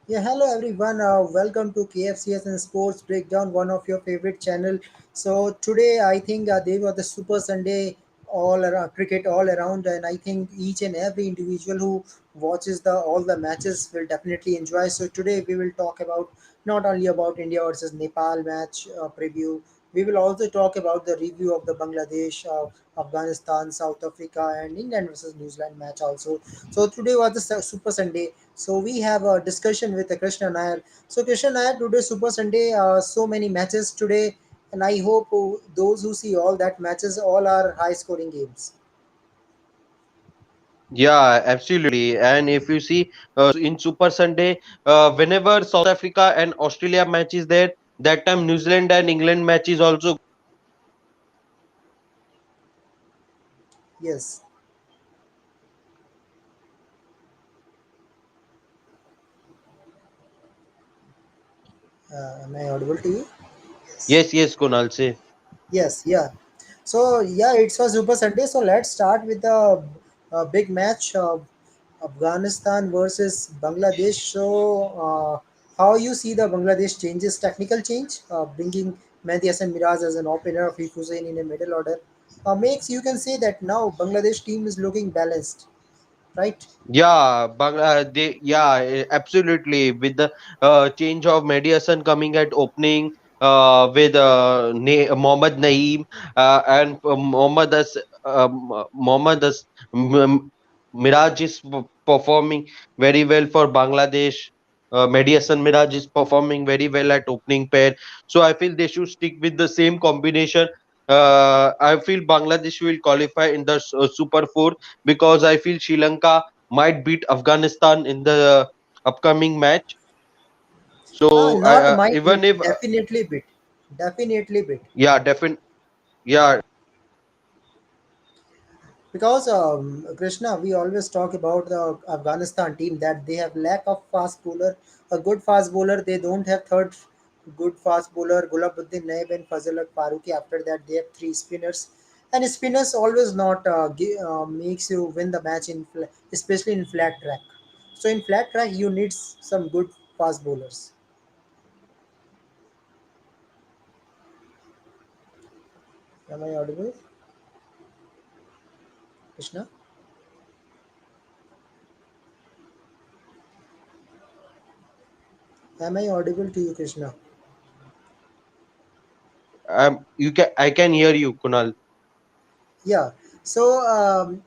Yeah, hello everyone. Welcome to KFCS and Sports Breakdown, one of your favorite channel. So today I think they were the Super Sunday all around, cricket all around, and I think each and every individual who watches the all the matches will definitely enjoy. So today we will talk about not only about India versus Nepal match preview. We will also talk about the review of the Bangladesh, Afghanistan, South Africa, and England versus New Zealand match also. So today was the Super Sunday. So we have a discussion with Krishna Nair. So Krishna Nair, today Super Sunday, so many matches today, and I hope those who see all that matches all are high scoring games. Yeah, absolutely. And if you see in Super Sunday, whenever South Africa and Australia match is there, that time New Zealand and England match is also. Yes. Am I audible to you? Yes. Yes, yes, Kunal, say. Yes. Yeah. So yeah, it's a Super Sunday. So let's start with the big match. Afghanistan versus Bangladesh. So, how you see the Bangladesh changes? Technical change, bringing Mehdi Hassan Miraj as an opener, Afiq Hussain in a middle order, makes you can say that now Bangladesh team is looking balanced, right? Absolutely. With the change of Mediason coming at opening, with Mohammad Naeem and Mohammad Miraj is performing very well for Bangladesh. Mediason Miraj is performing very well at opening pair. So I feel they should stick with the same combination. I feel Bangladesh will qualify in the Super 4 because I feel Sri Lanka might beat Afghanistan in the upcoming match. So I Not might even if definitely bit, definitely bit. yeah, definitely yeah, Because Krishna, we always talk about the Afghanistan team that they have lack of fast bowler, a good fast bowler. They don't have third good fast bowler, Gulabuddin Naib and Fazal Faruqi. After that, they have three spinners, and spinners always not makes you win the match especially in flat track. So in flat track, you need some good fast bowlers. Am I audible, Krishna? Am I audible to you, Krishna? I can hear you, Kunal. Yeah. So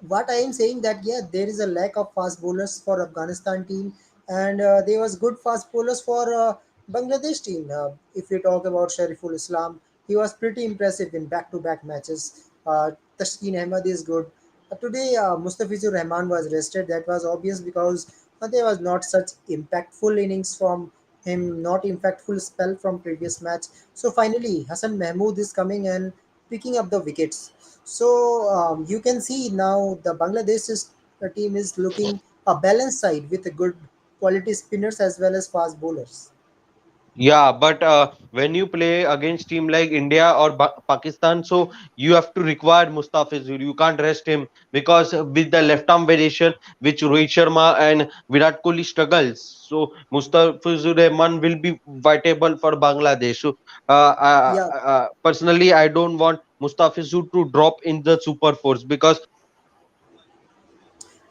what I am saying that yeah, there is a lack of fast bowlers for Afghanistan team, and there was good fast bowlers for Bangladesh team. If you talk about Shariful Islam, he was pretty impressive in back-to-back matches. Tashkeen Ahmed is good. Today, Mustafizur Rahman was rested. That was obvious because there was not such impactful innings from him, not impactful spell from previous match. So finally, Hassan Mahmood is coming and picking up the wickets. So you can see now the team is looking a balanced side with a good quality spinners as well as fast bowlers. Yeah, but when you play against team like India or Pakistan, so you have to require Mustafizur. You can't rest him because with the left arm variation, which Rohit Sharma and Virat Kohli struggles, so Mustafizur Rahman will be vital for Bangladesh. So Yeah, personally, I don't want Mustafizur to drop in the Super Force because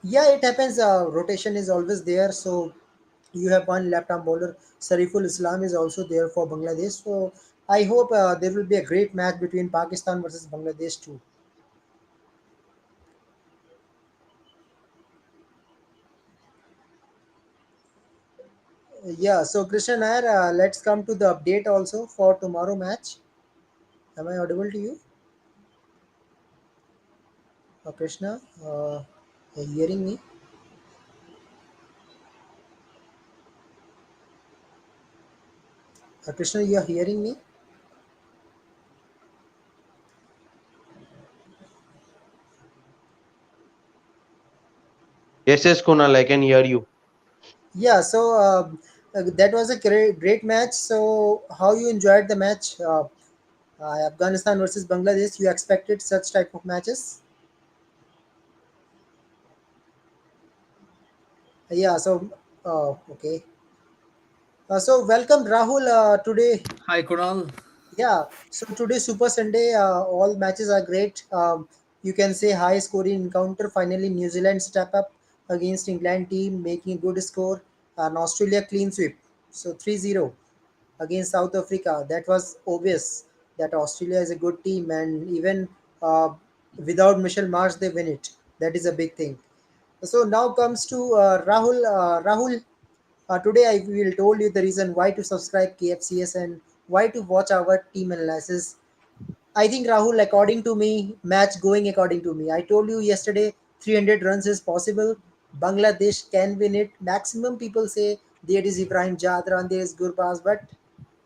yeah, it happens. Rotation is always there. So you have one left arm bowler. Sariful Islam is also there for Bangladesh. So I hope there will be a great match between Pakistan versus Bangladesh too. Yeah. So Krishna Nair, let's come to the update also for tomorrow match. Am I audible to you, Krishna? Are you hearing me? Krishna, you are hearing me? yes, yes, Kunal, I can hear you. Yeah, so that was a great match. So, how you enjoyed the match? Afghanistan versus Bangladesh. You expected such type of matches? Yeah. So, okay. So welcome Rahul today. Hi, Kunal. Yeah, so today Super Sunday, all matches are great. You can say high scoring encounter. Finally, New Zealand step up against England team, making a good score. And Australia clean sweep. So 3-0 against South Africa. That was obvious that Australia is a good team, and even uh, without Michel Marsh, they win it. That is a big thing. So now comes to Rahul. Rahul, today I will told you the reason why to subscribe KFCS and why to watch our team analysis. I think Rahul, according to me, match going according to me. I told you yesterday 300 runs is possible. Bangladesh can win it. Maximum people say there is Ibrahim Jadran, there is Gurbaz, but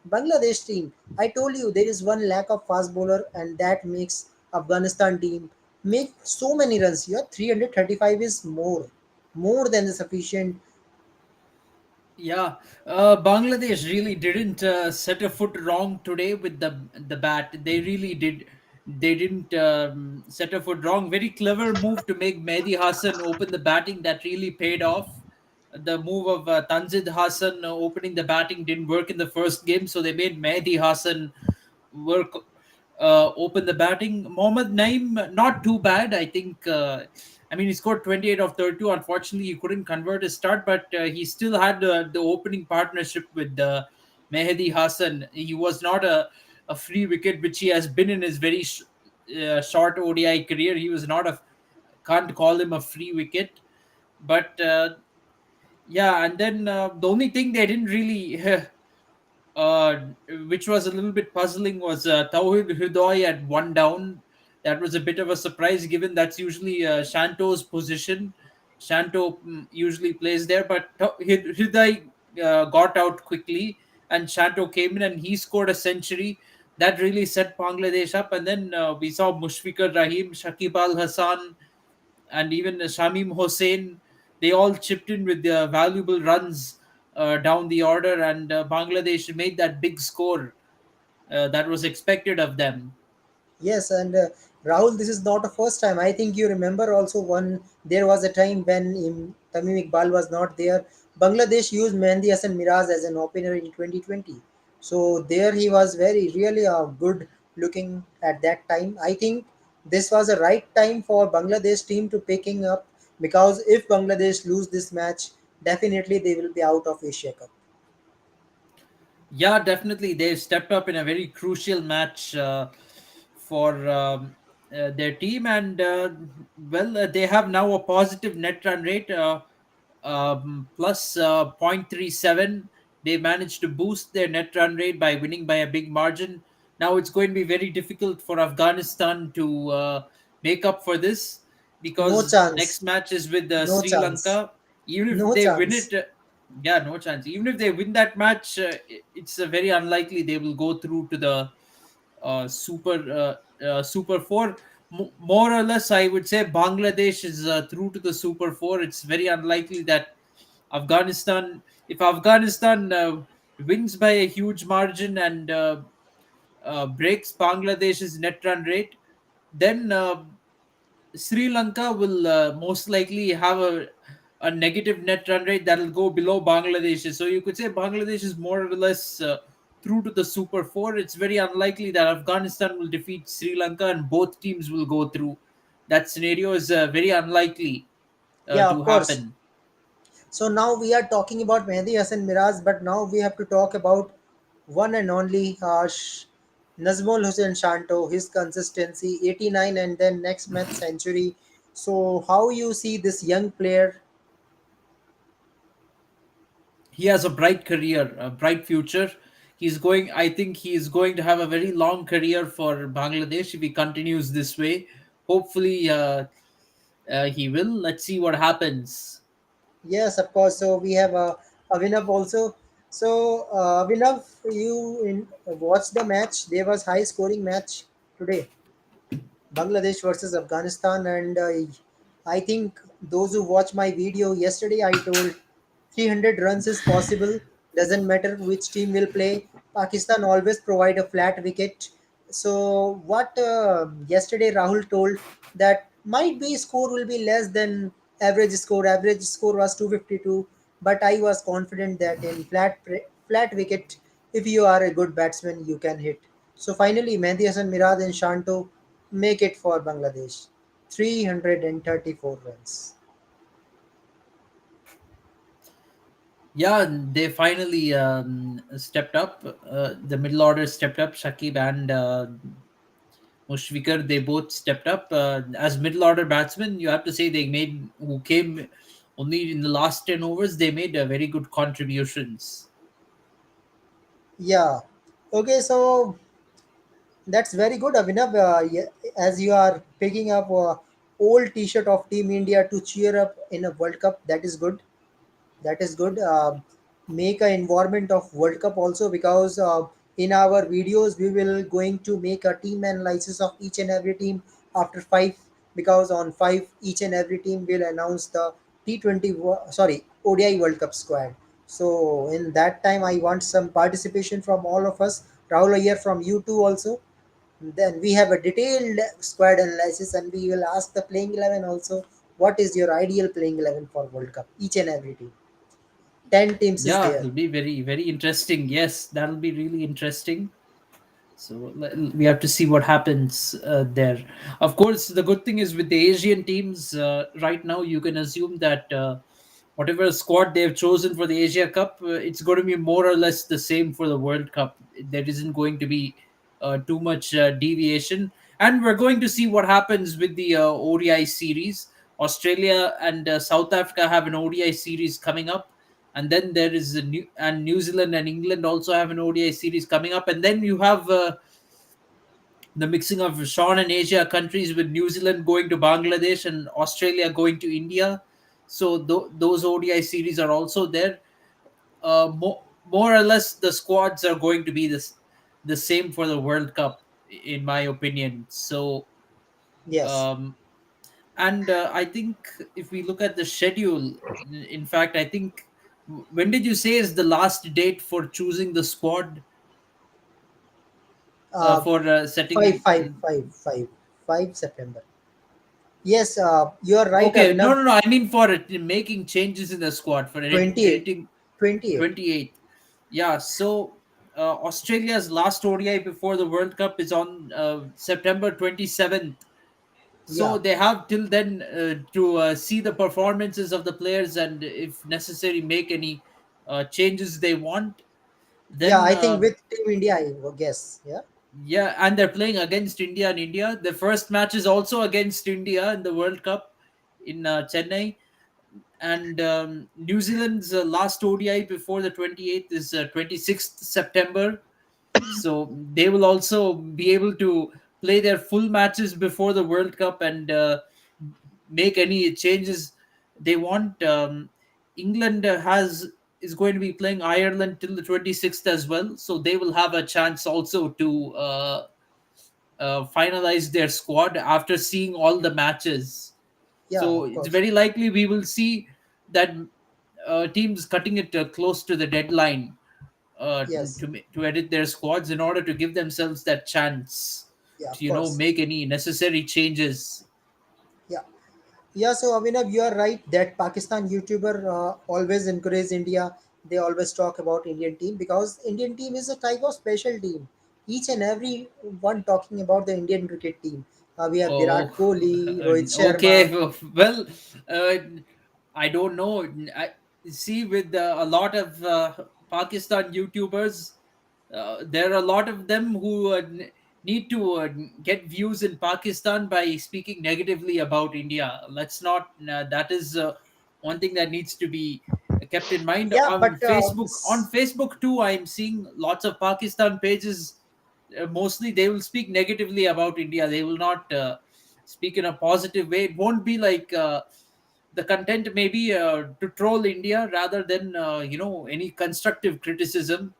Bangladesh team, I told you there is one lack of fast bowler and that makes Afghanistan team make so many runs. Your 335 is more than sufficient. Yeah, Bangladesh really didn't set a foot wrong today with the bat. They really did. They didn't set a foot wrong. Very clever move to make Mehdi Hassan open the batting. That really paid off. The move of Tanzid Hassan opening the batting didn't work in the first game, so they made Mehdi Hassan work open the batting. Mohammad Naim, not too bad. I think. I mean, he scored 28 of 32. Unfortunately, he couldn't convert his start, but he still had the opening partnership with Mehdi Hassan. He was not a free wicket, which he has been in his very short ODI career. He was not a, can't call him a free wicket. But yeah, and then the only thing they didn't really uh, which was a little bit puzzling, was Tawhid Hridoy at one down. That was a bit of a surprise, given that's usually Shanto's position. Shanto usually plays there, but Hridoy got out quickly, and Shanto came in and he scored a century. That really set Bangladesh up, and then we saw Mushfiqur Rahim, Shakib Al Hassan, and even Shamim Hossein. They all chipped in with their valuable runs down the order, and Bangladesh made that big score that was expected of them. Yes, and Rahul, this is not the first time. I think you remember also one. There was a time when Tamim Iqbal was not there. Bangladesh used Mehdi Hassan Miraz as an opener in 2020. So there he was very really good looking at that time. I think this was a right time for Bangladesh team to picking up, because if Bangladesh lose this match, definitely they will be out of Asia Cup. Yeah, definitely. They've stepped up in a very crucial match for their team, and they have now a positive net run rate plus 0.37. They managed to boost their net run rate by winning by a big margin. Now it's going to be very difficult for Afghanistan to make up for this, No because chance. next match is with No Sri chance. Lanka. Even if No they win chance. it, yeah, no chance. Even if they win that match, it's very unlikely they will go through to the Super Four. More or less, I would say Bangladesh is through to the Super Four. It's very unlikely that if Afghanistan wins by a huge margin and breaks Bangladesh's net run rate, then Sri Lanka will most likely have a negative net run rate that will go below Bangladesh. So you could say Bangladesh is more or less through to the Super Four. It's very unlikely that Afghanistan will defeat Sri Lanka and both teams will go through. That scenario is very unlikely Yeah, to of course. happen. So now we are talking about Mehdi Hassan Miraz, but now we have to talk about one and only Nazmul Hussain Shanto, his consistency, 89 and then next match century. So how you see this young player? He has a bright career, a bright future. I think he is going to have a very long career for Bangladesh if he continues this way. Hopefully, he will. Let's see what happens. Yes, of course. So we have Avinav also. So Avinav, watched the match. There was high scoring match today. Bangladesh versus Afghanistan, and I think those who watched my video yesterday, I told 300 runs is possible. Doesn't matter which team will play. Pakistan always provide a flat wicket. So what yesterday Rahul told that might be score will be less than average score. Average score was 252, but I was confident that in flat wicket. If you are a good batsman, you can hit. So finally, Mehdi Hasan, Mirad, and Shanto make it for Bangladesh. 334 runs. Yeah, they finally stepped up. The middle order stepped up. Shakib and Mushfikar, they both stepped up. As middle order batsmen, you have to say they made, who came only in the last 10 overs, they made very good contributions. Yeah. Okay, so that's very good, Abhinav. Yeah, as you are picking up old T-shirt of Team India to cheer up in a World Cup, that is good. That is good. Make an environment of World Cup also, because in our videos we will going to make a team analysis of each and every team after five, because on five each and every team will announce the ODI World Cup squad. So in that time I want some participation from all of us. Rahul Ayer, from you too also. Then we have a detailed squad analysis, and we will ask the playing 11 also. What is your ideal playing 11 for World Cup? Each and every team. 10 teams is Yeah, there. it'll be very, very interesting. Yes, that'll be really interesting. So we have to see what happens there. Of course, the good thing is with the Asian teams right now, you can assume that whatever squad they've chosen for the Asia Cup, it's going to be more or less the same for the World Cup. There isn't going to be too much deviation, and we're going to see what happens with the ODI series. Australia and South Africa have an ODI series coming up, and then there is New Zealand and England also have an ODI series coming up, and then you have the mixing of Sean and Asia countries, with New Zealand going to Bangladesh and Australia going to India. So those ODI series are also there. More or less, the squads are going to be the same for the World Cup, in my opinion. So, Yes. um, and I think if we look at the schedule, in fact, I think, when did you say is the last date for choosing the squad Uh, for five, setting? five, five, five, 5 September. Yes, you are right, Okay, no, Abhinav. no, no. I mean for making changes in the squad for 28. editing. 28. 28th. Yeah, so Australia's last ODI before the World Cup is on September 27th. So Yeah. they have till then to see the performances of the players, and if necessary, make any changes they want. Yeah, Then, I think with Team India, I guess. Yeah. yeah, and they're playing against India and India. The first match is also against India in the World Cup in Chennai. And New Zealand's last ODI before the 28th is 26th September. So they will also be able to play their full matches before the World Cup, and make any changes they want. England has is going to be playing Ireland till the 26th as well, so they will have a chance also to finalize their squad after seeing all the matches. Yeah, So of it's course. very likely we will see that teams cutting it close to the deadline Yes. to edit their squads in order to give themselves that chance Yeah, to of course. make any necessary changes. Yeah. Yeah, so Abhinav, you are right that Pakistan YouTuber always encourage India. They always talk about Indian team, because Indian team is a type of special team. Each and every one talking about the Indian cricket team. We have Oh, Virat Kohli, Rohit Sharma. okay. Well, uh, I don't know. I see with a lot of Pakistan YouTubers, there are a lot of them who need to get views in Pakistan by speaking negatively about India. Let's not. That is one thing that needs to be kept in mind. Yeah, but On Facebook too, I'm seeing lots of Pakistan pages. Mostly, they will speak negatively about India. They will not speak in a positive way. It won't be like. The content may be to troll India rather than any constructive criticism.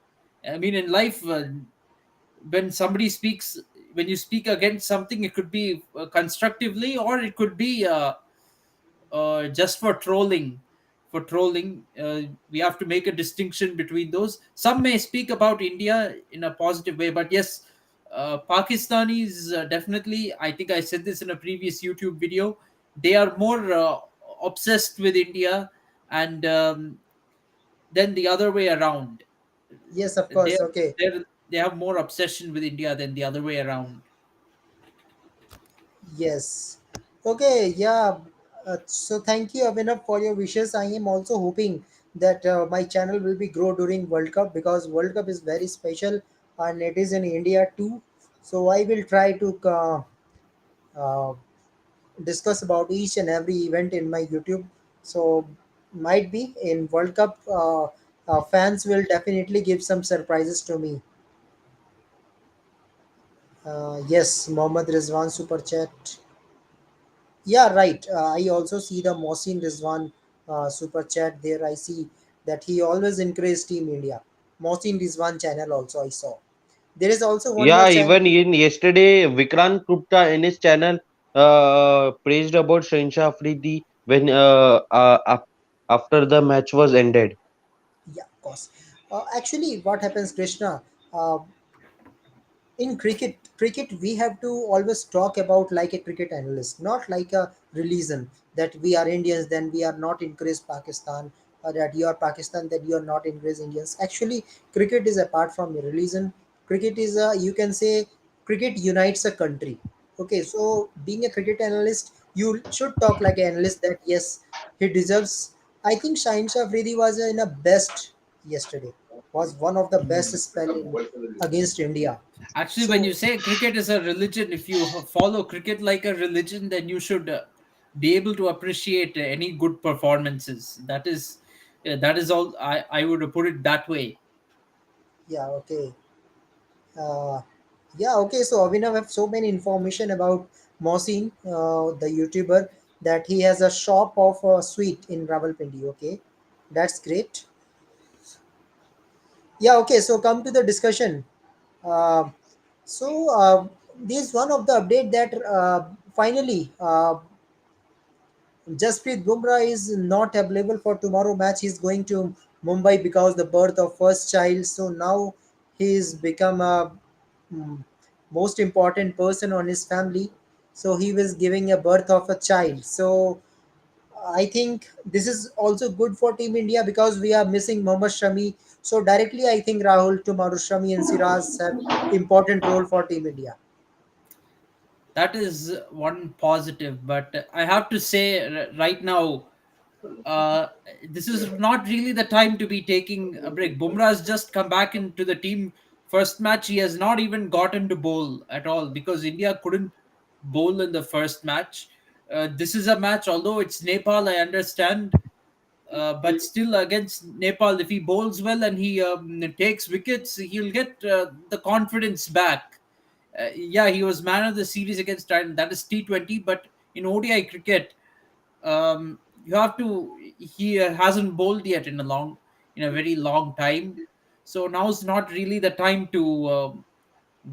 I mean, in life, when somebody speaks, when you speak against something, it could be constructively, or it could be just for trolling. For trolling, we have to make a distinction between those. Some may speak about India in a positive way, but yes, Pakistanis definitely. I think I said this in a previous YouTube video. They are more obsessed with India, and then the other way around. Yes, of They course. Okay. they have more obsession with India than the other way around. Yes. Okay. Yeah. So thank you, Abhinav, for your wishes. I am also hoping that my channel will be grow during World Cup, because World Cup is very special and it is in India too. So I will try to uh, discuss about each and every event in my YouTube. So might be in World Cup, fans will definitely give some surprises to me. Yes, Mohammad Rizwan super chat. Yeah, right. I also see the Mohsin Rizwan super chat there. I see that he always encouraged Team India. Mohsin Rizwan channel also I saw. There is also one more Yeah, channel. even in yesterday, Vikrant Gupta in his channel praised about Shahinshah Afridi when after the match was ended. Yeah, of course. Actually, what happens, Krishna? Uh, in cricket we have to always talk about like a cricket analyst, not like a religion, that we are Indians then we are not encourage Pakistan, or that you are Pakistan that you are not encourage Indians. Actually, cricket is apart from your religion. Cricket is a, you can say, cricket unites a country. Okay, so being a cricket analyst, you should talk like an analyst that yes, he deserves. I think Shaheen Shah Afridi was in a best yesterday, was one of the best spell in against India. Actually, when you So say cricket is a religion, if you follow cricket like a religion, then you should be able to appreciate any good performances. That is all. I would put it that way. yeah, okay. Uh, yeah, okay. So Avinav have so many information about Mohsin, the YouTuber, that he has a shop of sweet in Rawalpindi. Okay, that's great. Yeah, okay. So come to the discussion. Uh, this one of the update that finally Jasprit Bumrah is not available for tomorrow match. He's going to Mumbai because the birth of first child. So now he's become a mm, most important person on his family. So he was giving a birth of a child. So I think this is also good for Team India because we are missing Mohammad Shami. So directly, I think Rahul tomorrow, Shami and Siraz have important role for Team India. That is one positive, but I have to say right now, uh, this is not really the time to be taking a break. Bumrah has just come back into the team. First match, he has not even gotten to bowl at all because India couldn't bowl in the first match. This is a match, although it's Nepal, I understand, but still against Nepal, if he bowls well and he takes wickets, he'll get the confidence back. Yeah, he was man of the series against Thailand. That is T20, but in ODI cricket, you have to. He hasn't bowled yet in a very long time. So now's not really the time to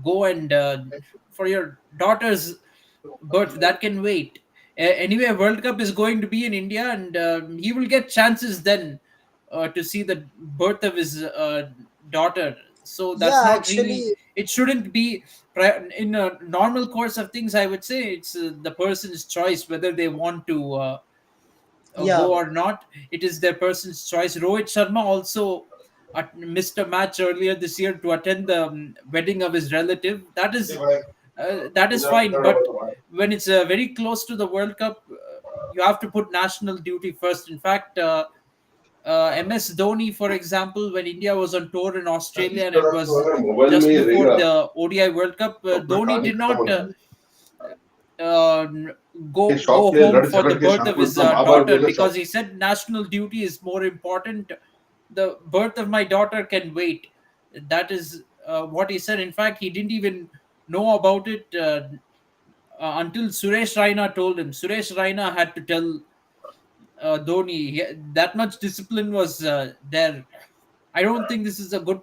go and for your daughter's birth. That can wait. Anyway, World Cup is going to be in India, and he will get chances then to see the birth of his daughter. So that's Yeah, not really. actually, It shouldn't be in a normal course of things. I would say it's the person's choice whether they want to yeah, go or not. It is their person's choice. Rohit Sharma also missed a match earlier this year to attend the wedding of his relative. That is fine, but when it's very close to the World Cup, you have to put national duty first. In fact, MS Dhoni, for example, when India was on tour in Australia and it was mobile में just ही before रहेगा the ODI World Cup, तो अपना Dhoni कहानी did खत्म not होने दो uh, shop go पे home लड़ for the झगड़ के birth शाम of को his इतना बार बार daughter बोलेगा because shop he said national duty is more important. The birth of my daughter can wait. That is what he said. In fact, he didn't even know about it until Suresh Raina told him. Suresh Raina had to tell Dhoni. That much discipline was there. I don't think this is a good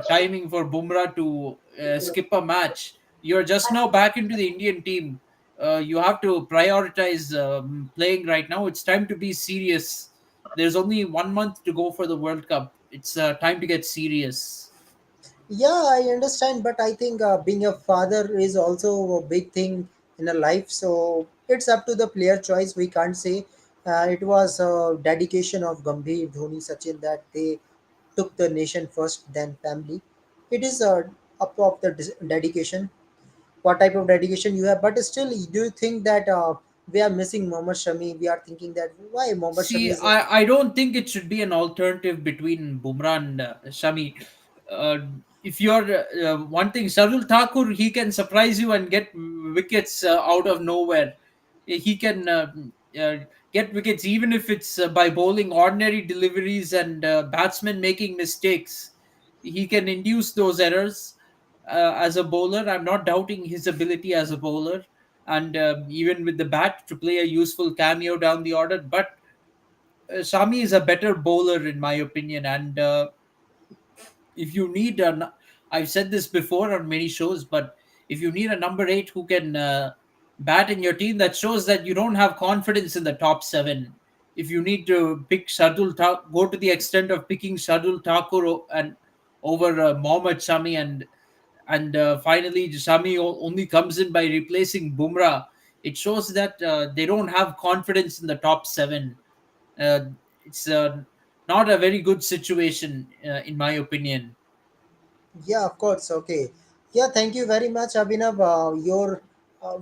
timing for Bumrah to skip a match. You're just now back into the Indian team. You have to prioritize playing right now. It's time to be serious. There's only 1 month to go for the World Cup. It's time to get serious. yeah, I understand, but I think being a father is also a big thing in a life. So it's up to the player choice. We can't say it was dedication of Gambhir, Dhoni, Sachin that they took the nation first, then family. It is up of the dedication, what type of dedication you have. But still, do you think that we are missing Mohammad Shami? We are thinking that why Mohammad Shami See, is. I don't think it should be an alternative between Bumrah and Shami. Uh, if you're one thing, Shardul Thakur, he can surprise you and get wickets out of nowhere. He can get wickets even if it's by bowling ordinary deliveries and batsmen making mistakes. He can induce those errors as a bowler. I'm not doubting his ability as a bowler, and even with the bat to play a useful cameo down the order. But Shami is a better bowler in my opinion, and if you need a, I've said this before on many shows, but if you need a number eight who can bat in your team, that shows that you don't have confidence in the top seven. If you need to pick go to the extent of picking Shardul Thakur and over Mohammad Shami, and finally Shami only comes in by replacing Bumrah. It shows that they don't have confidence in the top seven. uh, it's not a very good situation, in my opinion. Yeah, of course. Okay. Yeah, thank you very much, Abhinav. Your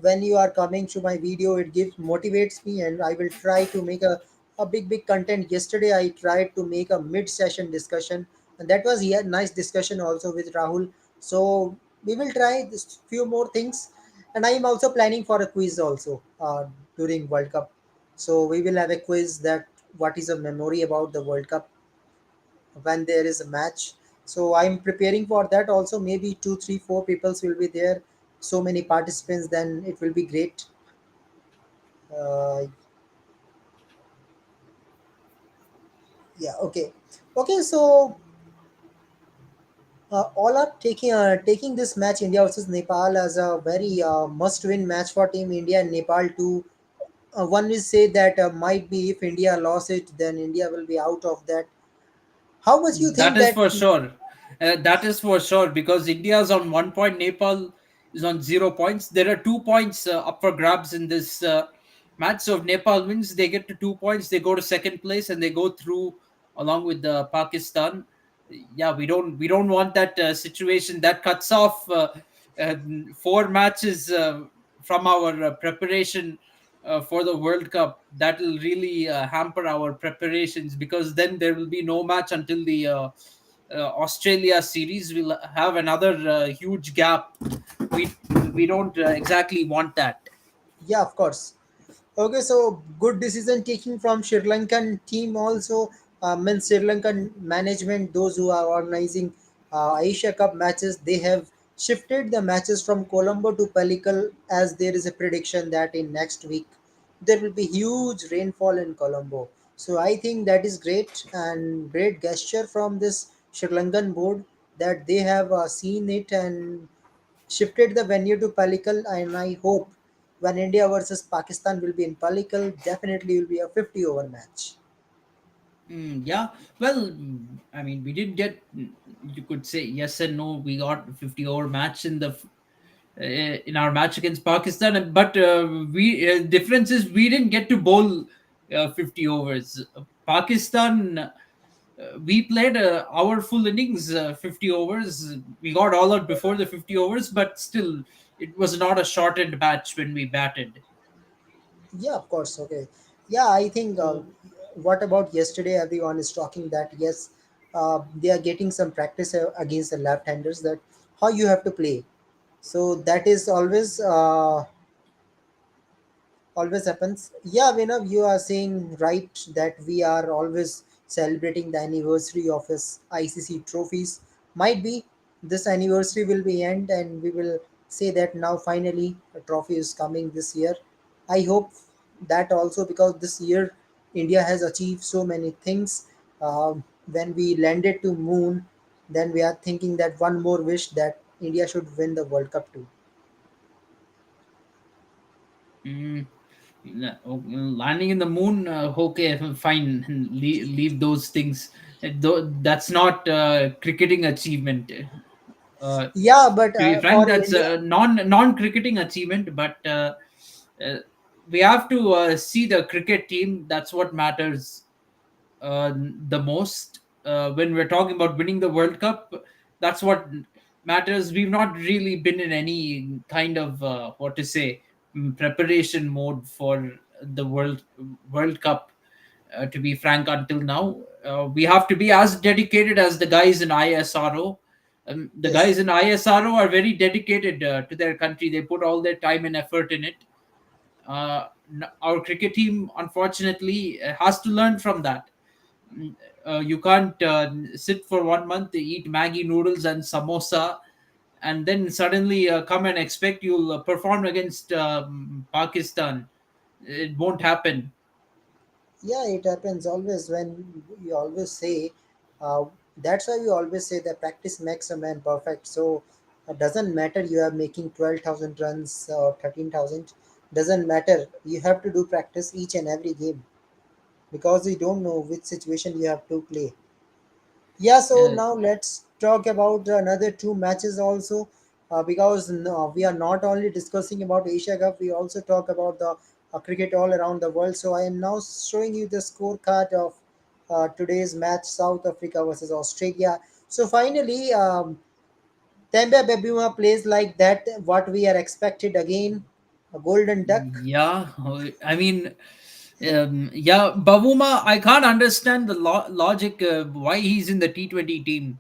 when you are coming to my video, it gives motivates me, and I will try to make a big content. Yesterday, I tried to make a mid-session discussion, and that was yeah nice discussion also with Rahul. So we will try this few more things, and I am also planning for a quiz also during World Cup. So we will have a quiz that what is a memory about the World Cup when there is a match. So I'm preparing for that also. Maybe two, three, four peoples will be there. So many participants, then it will be great. Uh, yeah. Okay. Okay. So all are taking this match India versus Nepal as a very must-win match for Team India and Nepal too. One will say that might be if India lost it, then India will be out of that. How much you That think is that? for sure. That is for sure because India is on 1 point, Nepal is on 0 points. There are 2 points up for grabs in this match. So if Nepal wins, they get to 2 points. They go to second place and they go through along with Pakistan. Yeah, we don't want that situation. That cuts off uh, 4 matches from our preparation for the World Cup. That will really hamper our preparations because then there will be no match until the Australia series. We'll have another huge gap. We we don't exactly want that. Yeah, of course. Okay, so good decision taking from Sri Lankan team also. Means Sri Lankan management, those who are organizing Asia Cup matches, they have shifted the matches from Colombo to Palikal as there is a prediction that in next week there will be huge rainfall in Colombo. So I think that is great and great gesture from this Sri Lankan board that they have seen it and shifted the venue to Palikal, and I hope when India versus Pakistan will be in Palikal, definitely will be a 50 over match. Yeah, well, I mean, we did get. You could say yes and no. We got 50 over match in our match against Pakistan, but we difference is we didn't get to bowl 50 overs. Pakistan, we played our full innings, 50 overs. We got all out before the 50 overs, but still, it was not a shortened match when we batted. Yeah, of course. Okay. Yeah, I think. What about yesterday? Everyone is talking that yes, they are getting some practice against the left-handers. That how you have to play. So that is always happens. Yeah, Vinav, you are saying right that we are always celebrating the anniversary of his ICC trophies. Might be this anniversary will be end, and we will say that now finally a trophy is coming this year. I hope that also because this year India has achieved so many things. When we landed to moon, then we are thinking that one more wish that India should win the World Cup too. Mm, Landing in the moon, okay, fine. Leave those things. That's not cricketing achievement. Uh, Yeah, but to be for frank, that's India. a non cricketing achievement. But uh, we have to see the cricket team. That's what matters the most. when we're talking about winning the World Cup, that's what matters. We've not really been in any kind of what to say, preparation mode for the World Cup. To be frank, until now, we have to be as dedicated as the guys in ISRO. The Yes. guys in ISRO are very dedicated to their country. They put all their time and effort in it. Our cricket team, unfortunately, has to learn from that. Mm, you can't sit for 1 month, eat Maggie noodles and samosa, and then suddenly come and expect you'll perform against Pakistan. It won't happen. Yeah, it happens always when we always say, uh, that's why we always say that practice makes a man perfect. So it doesn't matter you are making 12,000 runs or 13,000, doesn't matter. You have to do practice each and every game because you don't know which situation you have to play. Yeah, so Uh, now let's talk about another two matches also, because no, we are not only discussing about Asia Cup, we also talk about the cricket all around the world. So I am now showing you the scorecard of today's match, South Africa versus Australia. So finally, Temba Bebuma plays like that, what we are expected again, a golden duck. yeah, I mean, yeah, Bavuma, I can't understand the logic why he's in the T20 team.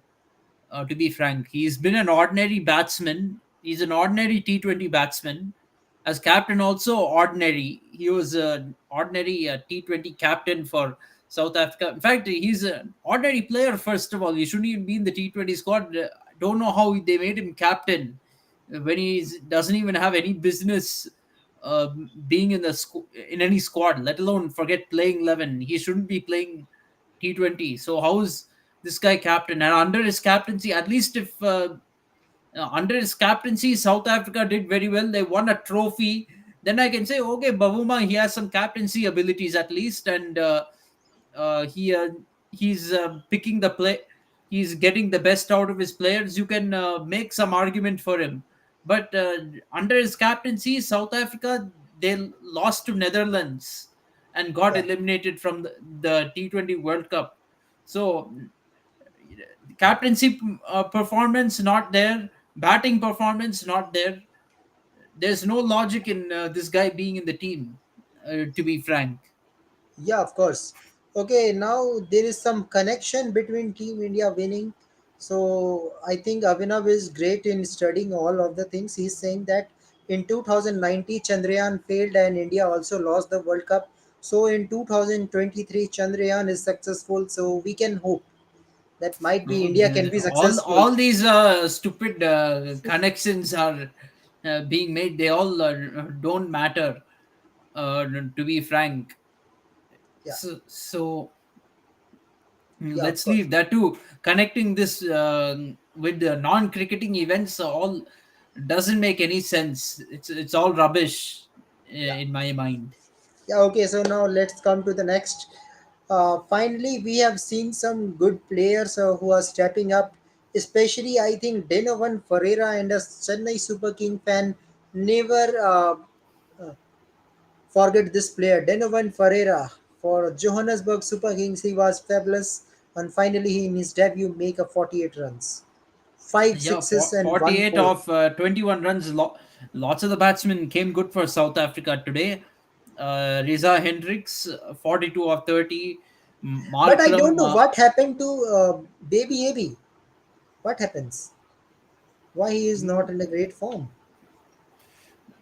To be frank, he's been an ordinary batsman. He's an ordinary T20 batsman. As captain, also ordinary. He was an ordinary T20 captain for South Africa. In fact, he's an ordinary player. First of all, he shouldn't even be in the T20 squad. I don't know how they made him captain when he doesn't even have any business being in in any squad, let alone forget playing 11. He shouldn't be playing T20. So how is this guy captain? And under his captaincy, at least if under his captaincy, South Africa did very well. They won a trophy. Then I can say, okay, Bavuma, he has some captaincy abilities at least, and uh, he uh, he's picking the play. He's getting the best out of his players. You can make some argument for him, but under his captaincy, South Africa, they lost to Netherlands and got Yeah. eliminated from the T20 World Cup. So captaincy performance not there, batting performance not there. There's no logic in this guy being in the team, to be frank. Yeah, of course. Okay, now there is some connection between Team India winning. So I think Abhinav is great in studying all of the things. He's saying that in 2090 Chandrayaan failed and India also lost the World Cup. So in 2023 Chandrayaan is successful. So we can hope that might be No, India can be successful. all these stupid connections are being made. They all don't matter, to be frank. Yeah, So yeah, of let's course. leave that too. Connecting this with the non-cricketing events all doesn't make any sense. It's all rubbish Yeah. in my mind. Yeah, okay, so now let's come to the next. Finally, we have seen some good players who are stepping up, especially I think Denovan Ferreira and a Chennai Super King fan never uh, forget this player. Denovan Ferreira for Johannesburg Super Kings, he was fabulous, and finally he in his debut make a 48 runs, five Yeah, sixes and one 48 four. of 21 runs. Lots of the batsmen came good for South Africa today. Reza Hendricks, 42 of 30. But I don't Markram, know what happened to Baby AB. What happens? Why he is not in a great form?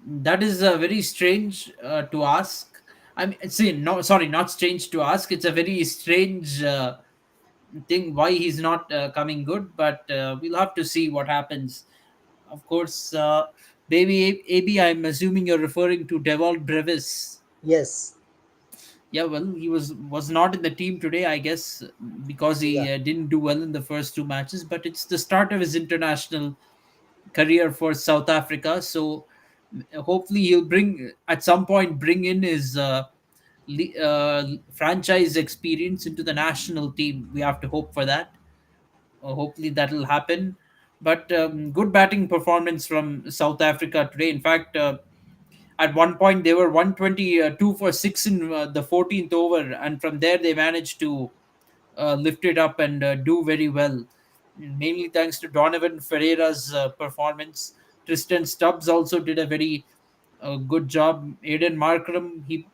that is very strange to ask. I mean, see, no, sorry, not strange to ask. It's a very strange thing why he's not coming good, but we'll have to see what happens. Of course, baby AB, I'm assuming you're referring to Deval Brevis. Yes. Yeah, well, he was not in the team today, I guess, because Yeah. he didn't do well in the first two matches. But it's the start of his international career for South Africa, so hopefully he'll bring at some point bring in his franchise experience into the national team. We have to hope for that. Hopefully that'll happen. But good batting performance from South Africa today. In fact, at one point they were 122 for 6 in the 14th over, and from there they managed to lift it up and do very well. Mainly thanks to Donovan Ferreira's performance. Tristan Stubbs also did a very good job. Aiden Markram, he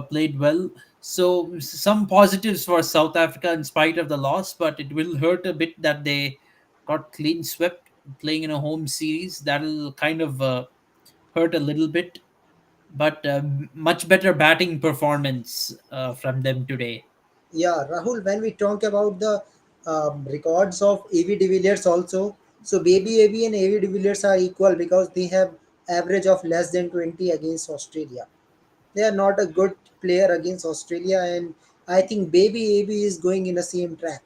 played well. So some positives for South Africa in spite of the loss, but it will hurt a bit that they got clean swept playing in a home series. That'll kind of hurt a little bit, but much better batting performance from them today. Yeah, Rahul, when we talk about the records of AV de Villiers also, so Baby AB and AV de Villiers are equal because they have average of less than 20 against Australia. They are not a good player against Australia, and I think Baby AB is going in the same track.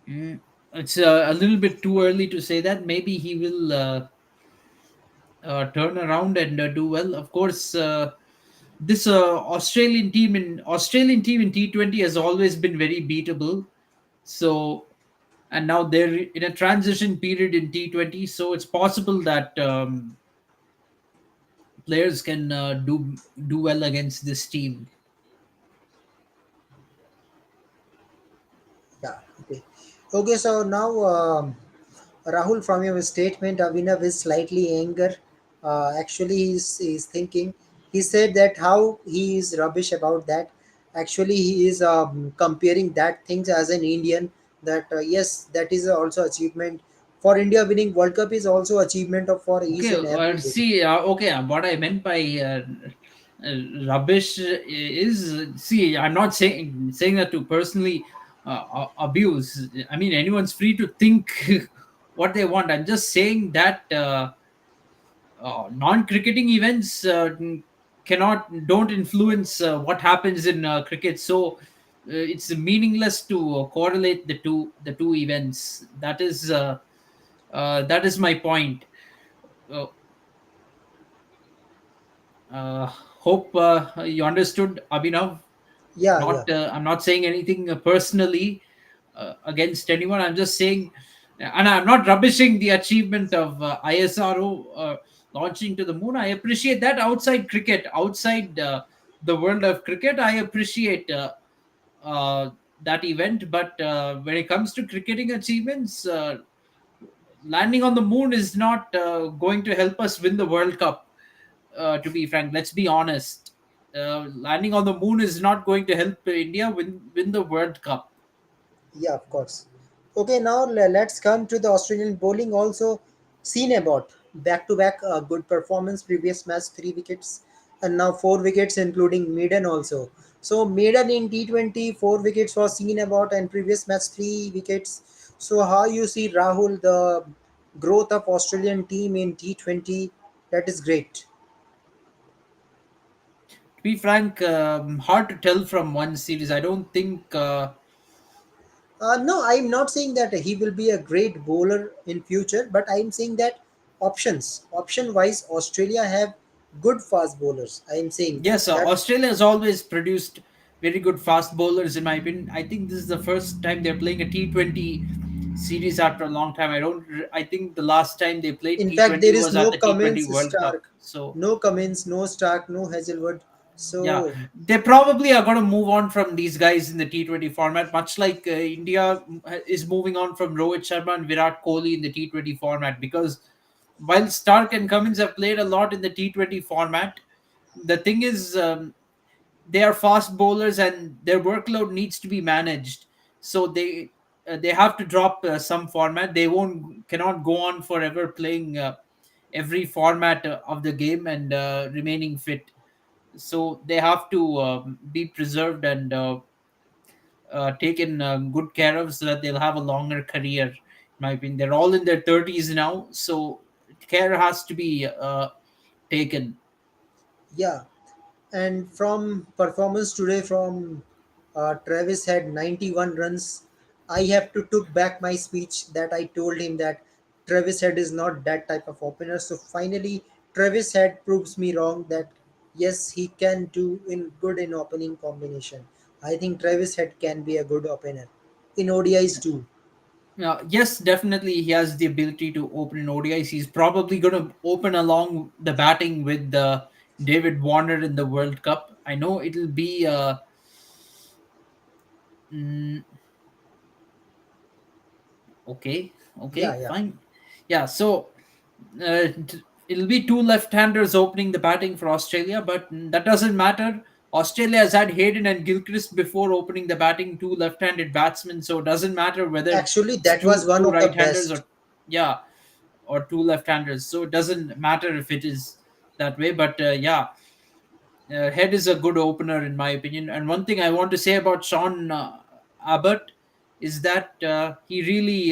Mm, it's a little bit too early to say that. Maybe he will turn around and do well. Of course, this Australian team in T20 has always been very beatable. So, and now they're in a transition period in T20. So it's possible that players can do well against this team. Yeah. Okay. Okay. So now, Rahul, from your statement, Avinav is slightly anger. Actually, he's thinking. He said that how he is rubbish about that. Actually, he is comparing that things as an Indian. That yes, that is also achievement for India. Winning World Cup is also achievement of for each Okay, and everybody. see, okay, what I meant by rubbish is, see, I'm not saying that to personally abuse. I mean, anyone's free to think what they want. I'm just saying that non-cricketing events don't influence what happens in cricket. So it's meaningless to correlate the two events. That is my point. Uh, Uh, Hope you understood, Abhinav. Yeah. Yeah. Not, I'm not saying anything personally against anyone. I'm just saying, and I'm not rubbishing the achievement of ISRO launching to the moon. I appreciate that outside cricket, outside the world of cricket. I appreciate uh, that event. But when it comes to cricketing achievements, landing on the moon is not going to help us win the World Cup. To be frank, let's be honest. Landing on the moon is not going to help India win the World Cup. Yeah, of course. Okay, now let's come to the Australian bowling. Also, seen about back to back good performance. Previous match 3 wickets, and now 4 wickets, including maiden also. So maiden in T20 4 wickets was seen about, and previous match 3 wickets. So how you see Rahul the growth of Australian team in T20? That is great. To be frank, hard to tell from one series. I don't think. No, I'm not saying that he will be a great bowler in future, but I'm saying that option wise, Australia have good fast bowlers. I'm saying Yes, that. Australia has always produced very good fast bowlers. In my opinion, I think this is the first time they're playing a T20 series after a long time. I think the last time they played In fact, there T20 is was at no the T20 Cummins, World Cup. Stark, So no Cummins, no Stark, no Hazelwood. yeah, So they probably are going to move on from these guys in the T20 format, much like India is moving on from Rohit Sharma and Virat Kohli in the T20 format. Because while Stark and Cummins have played a lot in the T20 format, the thing is, they are fast bowlers and their workload needs to be managed. So they have to drop some format. They won't cannot go on forever playing every format of the game and remaining fit. So they have to be preserved and taken good care of so that they'll have a longer career. In my opinion, they're all in their 30s now, so care has to be taken. yeah, and from performance today from Travis had 91 runs. I have to took back my speech that I told him that Travis Head is not that type of opener. So finally, Travis Head proves me wrong that yes, he can do in good in opening combination. I think Travis Head can be a good opener in ODIs too. Yes, definitely he has the ability to open in ODIs. He's probably going to open along the batting with David Warner in the World Cup. I know it'll be Mm, okay, Yeah, okay, yeah. fine. Yeah, so it'll be two left-handers opening the batting for Australia, but that doesn't matter. Australia has had Hayden and Gilchrist before opening the batting, two left-handed batsmen, so it doesn't matter whether Actually, it's that was one two of the right-handers best. or yeah, or two left-handers. So it doesn't matter if it is that way. But yeah, Head is a good opener in my opinion. And one thing I want to say about Sean Abbott is that he really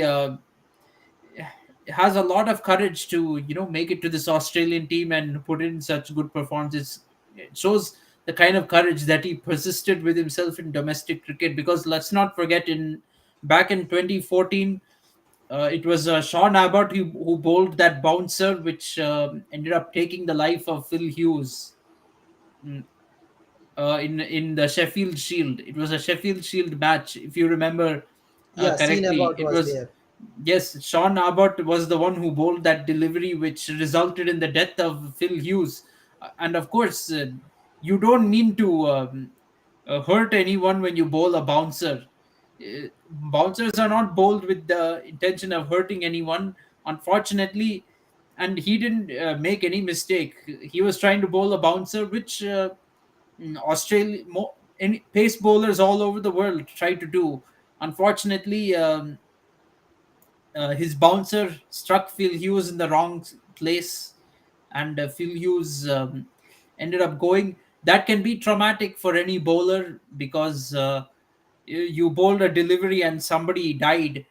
has a lot of courage to make it to this Australian team and put in such good performances. It shows the kind of courage that he persisted with himself in domestic cricket. Because let's not forget, in back in 2014, it was Sean Abbott who bowled that bouncer, which ended up taking the life of Phil Hughes. Mm, in the Sheffield Shield. It was a Sheffield Shield match, if you remember Yeah, scene correctly. about It was was, there. yes, Sean Abbott was the one who bowled that delivery, which resulted in the death of Phil Hughes. And of course, you don't mean to hurt anyone when you bowl a bouncer. Bouncers are not bowled with the intention of hurting anyone, unfortunately. And he didn't make any mistake. He was trying to bowl a bouncer, which Australia, any pace bowlers all over the world try to do. Unfortunately, his bouncer struck Phil Hughes in the wrong place, and Phil Hughes ended up going. That can be traumatic for any bowler, because you bowled a delivery and somebody died.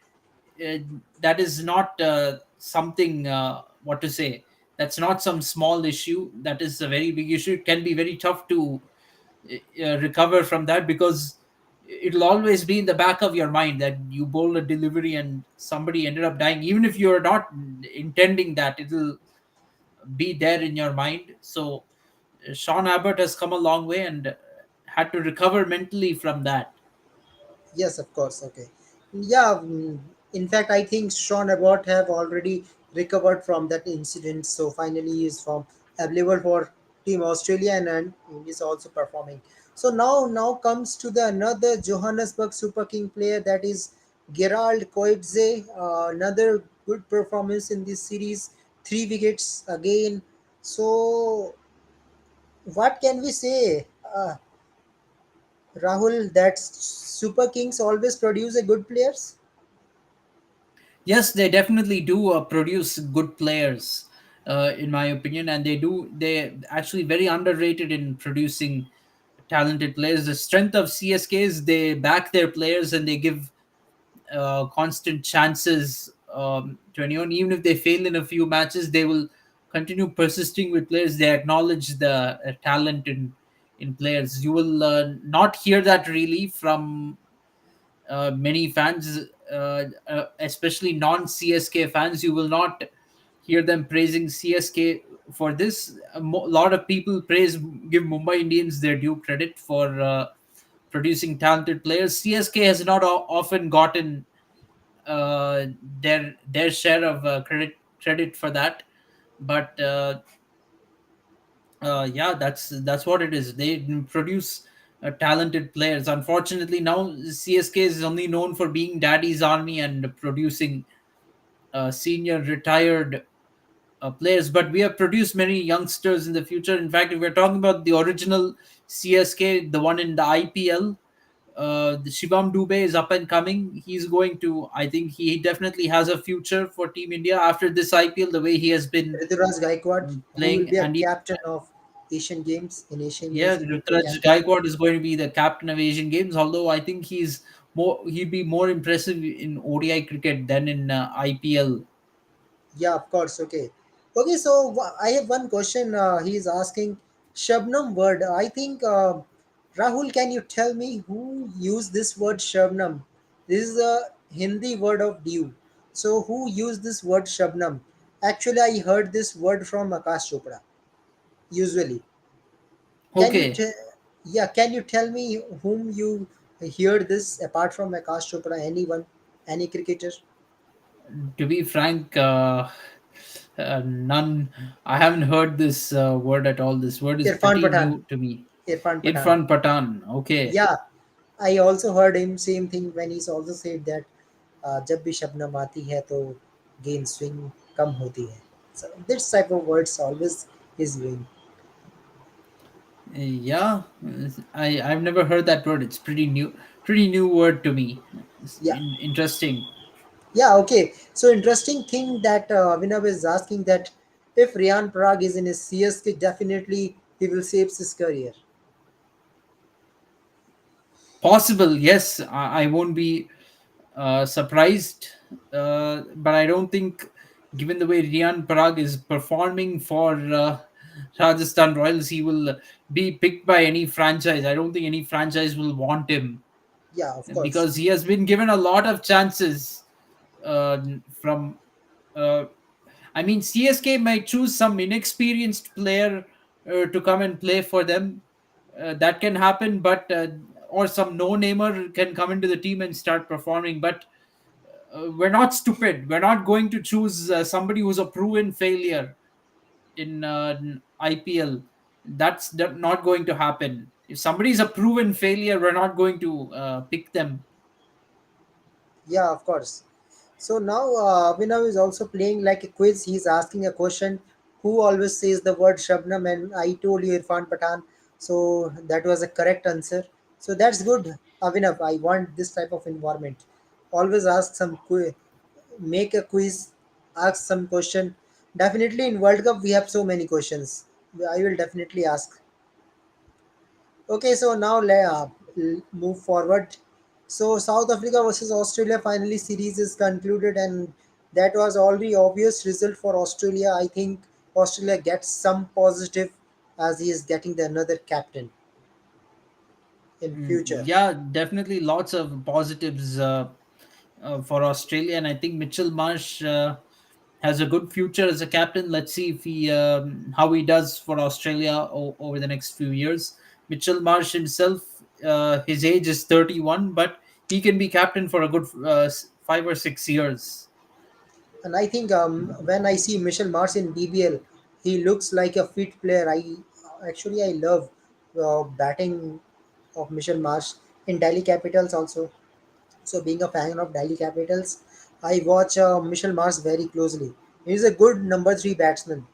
uh, that is not something, what to say, that's not some small issue. That is a very big issue. It can be very tough to recover from that, because it'll always be in the back of your mind that you bowled a delivery and somebody ended up dying. Even if you're not intending that, it'll be there in your mind. So Sean Abbott has come a long way and had to recover mentally from that. Yes, of course. Okay. Yeah. In fact, I think Sean Abbott have already recovered from that incident. So finally, he is from available for Team Australia, and he is also performing. So now comes to the another Johannesburg Super King player, that is Gerald Coetzee. Another good performance in this series. 3 wickets again. So what can we say? Rahul, that Super Kings always produce a good players. Yes, they definitely do produce good players, in my opinion, and they actually very underrated in producing talented players. The strength of CSK is they back their players and they give constant chances to anyone. Even if they fail in a few matches, they will continue persisting with players. They acknowledge the talent in players. You will not hear that really from many fans, especially non CSK fans. You will not hear them praising CSK for this. Lot of people give Mumbai Indians their due credit for producing talented players. CSK has not often gotten uh, their share of credit for that, but yeah, that's what it is. They produce talented players. Unfortunately, now CSK is only known for being daddy's army and producing senior retired players, but we have produced many youngsters in the future. In fact, if we're talking about the original CSK, the one in the IPL, the Shivam Dubey is up and coming. He's going to, I think he definitely has a future for Team India after this IPL, the way he has been Rituraj Gaikwad, who will playing. be a And captain of Asian Games. In Asian yeah, Games, he will be Rutraj captain. Gaikwad is going to be the captain of Asian Games. Although I think he'd be more impressive in ODI cricket than in IPL. Yeah, of course. Okay. Okay, so I have one question. He is asking Shabnam word. I think Rahul, can you tell me who used this word Shabnam? This is a Hindi word of dew. So who used this word Shabnam? Actually, I heard this word from Akash Chopra. Usually, can you Okay, tell? Yeah, can you tell me whom you hear this apart from Akash Chopra? Anyone, any cricketer? to be frank, none. I haven't heard this word at all. This word is Irfan pretty Pathan. new to me. Irfan Pathan. Irfan Pathan. Okay. Yeah, I also heard him same thing when he's also said that जब भी शबनम आती है तो गेंद swing कम होती है. So this type of words always is doing. Yeah, I've never heard that word. It's pretty new word to me. It's Yeah, interesting. yeah, okay. So interesting thing that Abhinav is asking that if Riyan Parag is in his CSK, definitely he will save his career. Possible, yes. I won't be surprised, but I don't think, given the way Riyan Parag is performing for Rajasthan Royals, he will be picked by any franchise. I don't think any franchise will want him Yeah, of course. because he has been given a lot of chances from. Uh, I mean, CSK might choose some inexperienced player to come and play for them. That can happen, but or some no-namer can come into the team and start performing. But we're not stupid. We're not going to choose somebody who's a proven failure in IPL. That's not going to happen. If somebody's a proven failure, we're not going to pick them. Yeah, of course. So now Abhinav is also playing like a quiz. He's asking a question. Who always says the word Shabnam? And I told you Irfan Pathan. So that was a correct answer. So that's good, Abhinav. I want this type of environment. Always ask some quiz, make a quiz, ask some question. Definitely in World Cup we have so many questions. I will definitely ask. Okay, so now move forward. So South Africa versus Australia finally series is concluded, and that was already obvious result for Australia. I think Australia gets some positive as he is getting the another captain in future. Yeah, definitely lots of positives for Australia, and I think Mitchell Marsh has a good future as a captain. Let's see if he how he does for Australia over the next few years. Mitchell Marsh himself, his age is 31, but he can be captain for a good 5 or 6 years. And I think when I see Michel Mars in BBL, he looks like a fit player. I love batting of Michel Marsh in Delhi Capitals also. So, being a fan of Delhi Capitals, I watch Michel Mars very closely. He's a good number three batsman.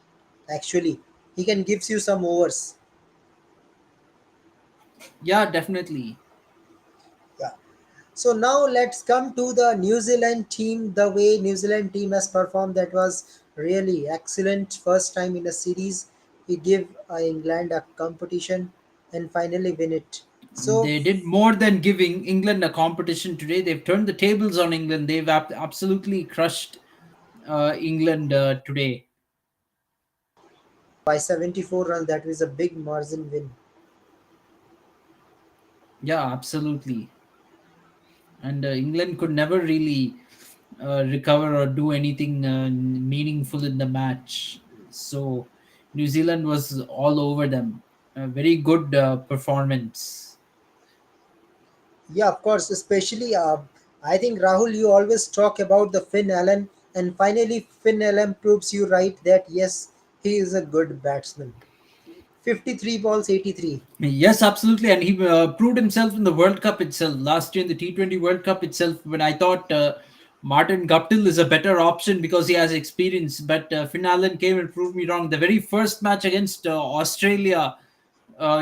Actually, he can gives you some overs. Yeah, definitely. Yeah. So now let's come to the New Zealand team. The way New Zealand team has performed, that was really excellent. First time in a series, he give England a competition and finally win it. So They did more than giving England a competition today. They've turned the tables on England. They've absolutely crushed England today. by 74 runs, that was a big margin win. Yeah, absolutely. And England could never really recover or do anything meaningful in the match. So New Zealand was all over them. A very good performance. Yeah, of course. Especially, I think Rahul, you always talk about the Finn Allen, and finally Finn Allen proves you right that yes, he is a good batsman. 53 balls, 83. Yes, absolutely, and he proved himself in the World Cup itself. Last year in the T20 World Cup itself, when I thought Martin Guptill is a better option because he has experience, but Finn Allen came and proved me wrong. The very first match against Australia,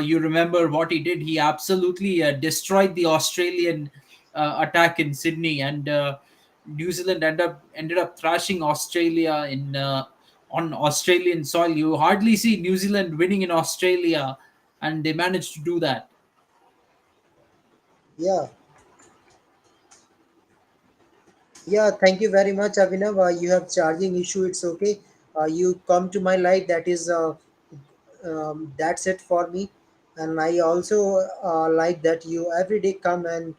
you remember what he did? He absolutely destroyed the Australian attack in Sydney, and New Zealand ended up thrashing Australia in on Australian soil. You hardly see New Zealand winning in Australia, and they managed to do that. Yeah, yeah. Thank you very much, Avinav. You have charging issue. It's okay. You come to my light. That's it for me. And I also like that you every day come and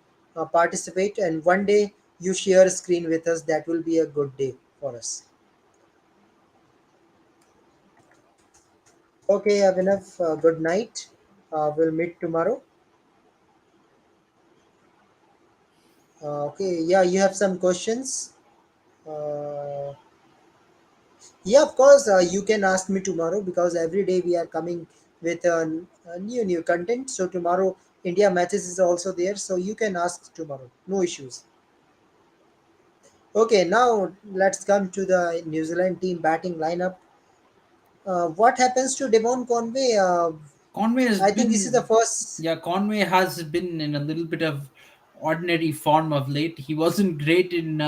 participate. And one day you share a screen with us. That will be a good day for us. Okay, Abhinav, good night. We'll meet tomorrow. Okay, yeah, you have some questions. Uh, yeah, of course, you can ask me tomorrow because every day we are coming with a new content. So tomorrow India matches is also there, so you can ask tomorrow. No issues. Okay, now let's come to the New Zealand team batting lineup. What happens to Devon Conway? Conway has I think this is the been, first. yeah, Conway has been in a little bit of ordinary form of late. He wasn't great in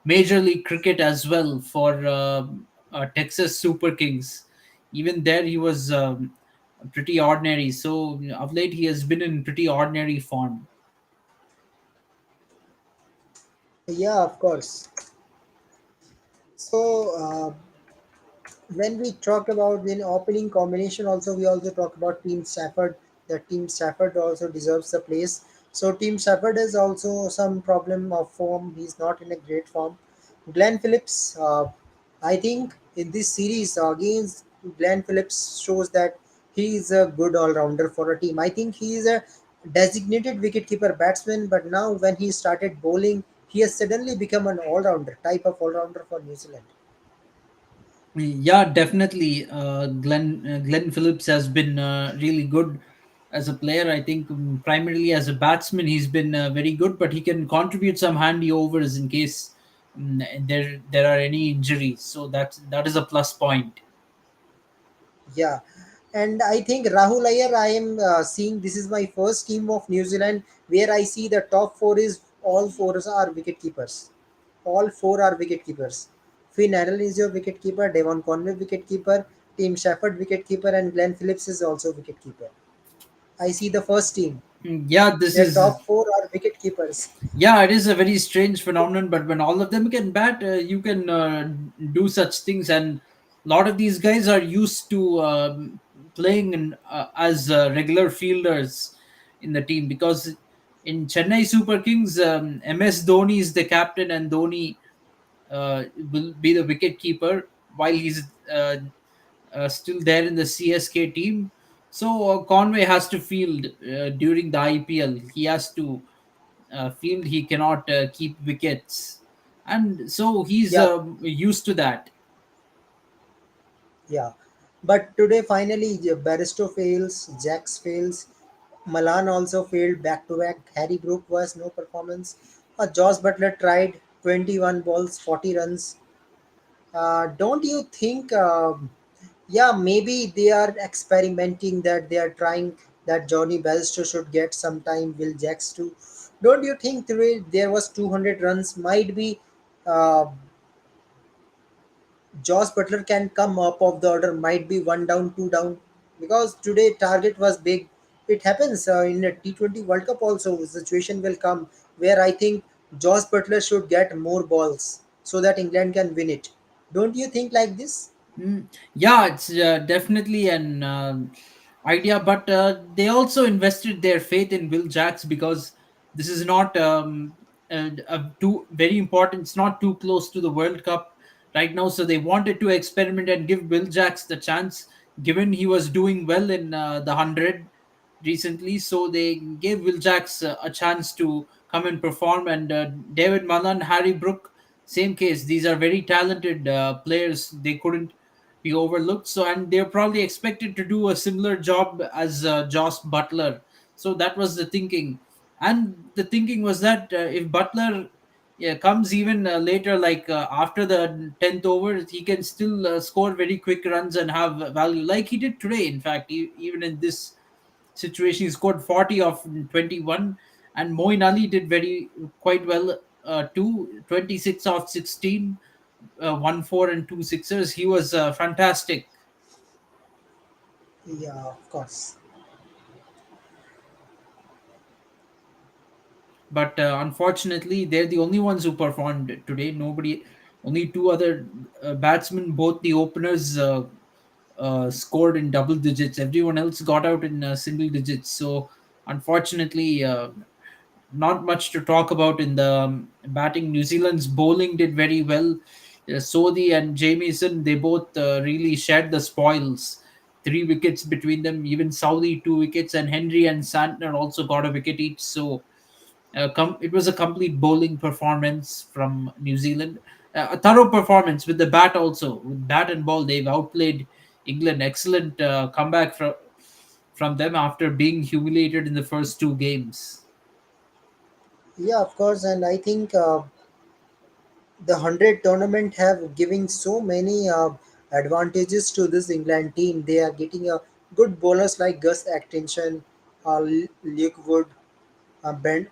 Major League Cricket as well for Texas Super Kings. Even there, he was pretty ordinary. So of late, he has been in pretty ordinary form. Yeah, of course. So when we talk about in opening combination, also we also talk about Team Stafford. That Team Stafford also deserves the place. So Team Stafford has also some problem of form. He's not in a great form. Glenn Phillips, I think in this series against Glenn Phillips shows that he is a good all-rounder for a team. I think he is a designated wicketkeeper batsman, but now when he started bowling, he has suddenly become an all-rounder type of all-rounder for New Zealand. Yeah, definitely. Glenn Phillips has been really good as a player. I think primarily as a batsman, he's been very good, but he can contribute some handy overs in case there are any injuries. So that is a plus point. Yeah, and I think Rahul Iyer, I am seeing this is my first team of New Zealand where I see the top four is all four are wicket keepers. All four are wicket keepers. Finn Arnold is your wicket keeper, Devon Conway wicket keeper, Tim Shepherd wicket keeper, and Glenn Phillips is also wicket keeper. I see the first team. Yeah, this Their is top four are wicket keepers. Yeah, it is a very strange phenomenon, but when all of them can bat, you can do such things. And a lot of these guys are used to playing as regular fielders in the team because in Chennai Super Kings, MS Dhoni is the captain, and Dhoni will be the wicket keeper while he's still there in the CSK team. So Conway has to field during the IPL. He has to field. He cannot keep wickets, and so he's Yeah, used to that. yeah. But today finally Barristo fails, Jax fails, Malan also failed back to back. Harry Brook was no performance. Josh Butler tried 21 balls, 40 runs. Don't you think, yeah, maybe they are experimenting that they are trying that Johnny Bairstow should get some time, Will Jacks too. Don't you think there was 200 runs might be uh, Josh Butler can come up of the order, might be one down, two down, because today target was big. It happens in a T20 World Cup also. Situation will come where I think Josh Butler should get more balls so that England can win it. Don't you think like this? Yeah, it's definitely an idea, but they also invested their faith in Will Jacks because this is not too very important. It's not too close to the World Cup right now, so they wanted to experiment and give Will Jacks the chance, given he was doing well in the 100 recently. So they gave Will Jacks a chance to come and perform, and David Malan, Harry Brook, same case. These are very talented players. They couldn't be overlooked. So, and they're probably expected to do a similar job as Josh Butler. So that was the thinking, and the thinking was that if Butler, yeah, comes even later, like after the 10th over, he can still score very quick runs and have value, like he did today. In fact, even in this situation, he scored 40 of 21, and Moin Ali did very quite well too, 26 of 16, 1 4 and 2 sixers. He was fantastic. Yeah, of course. But unfortunately, they're the only ones who performed today. Nobody, only two other batsmen, both the openers, scored in double digits. Everyone else got out in single digits. So unfortunately, not much to talk about in the batting. New Zealand's bowling did very well. Sodhi and Jamieson, they both really shared the spoils. 3 wickets between them. Even Saudi 2 wickets, and Henry and Santner also got a wicket each. So it was a complete bowling performance from New Zealand. A thorough performance with the bat also. With bat and ball, they've outplayed England. Excellent comeback from them after being humiliated in the first two games. Yeah, of course, and I think the 100 tournament have giving so many advantages to this England team. They are getting a good bowlers like Gus Atkinson, Luke Wood,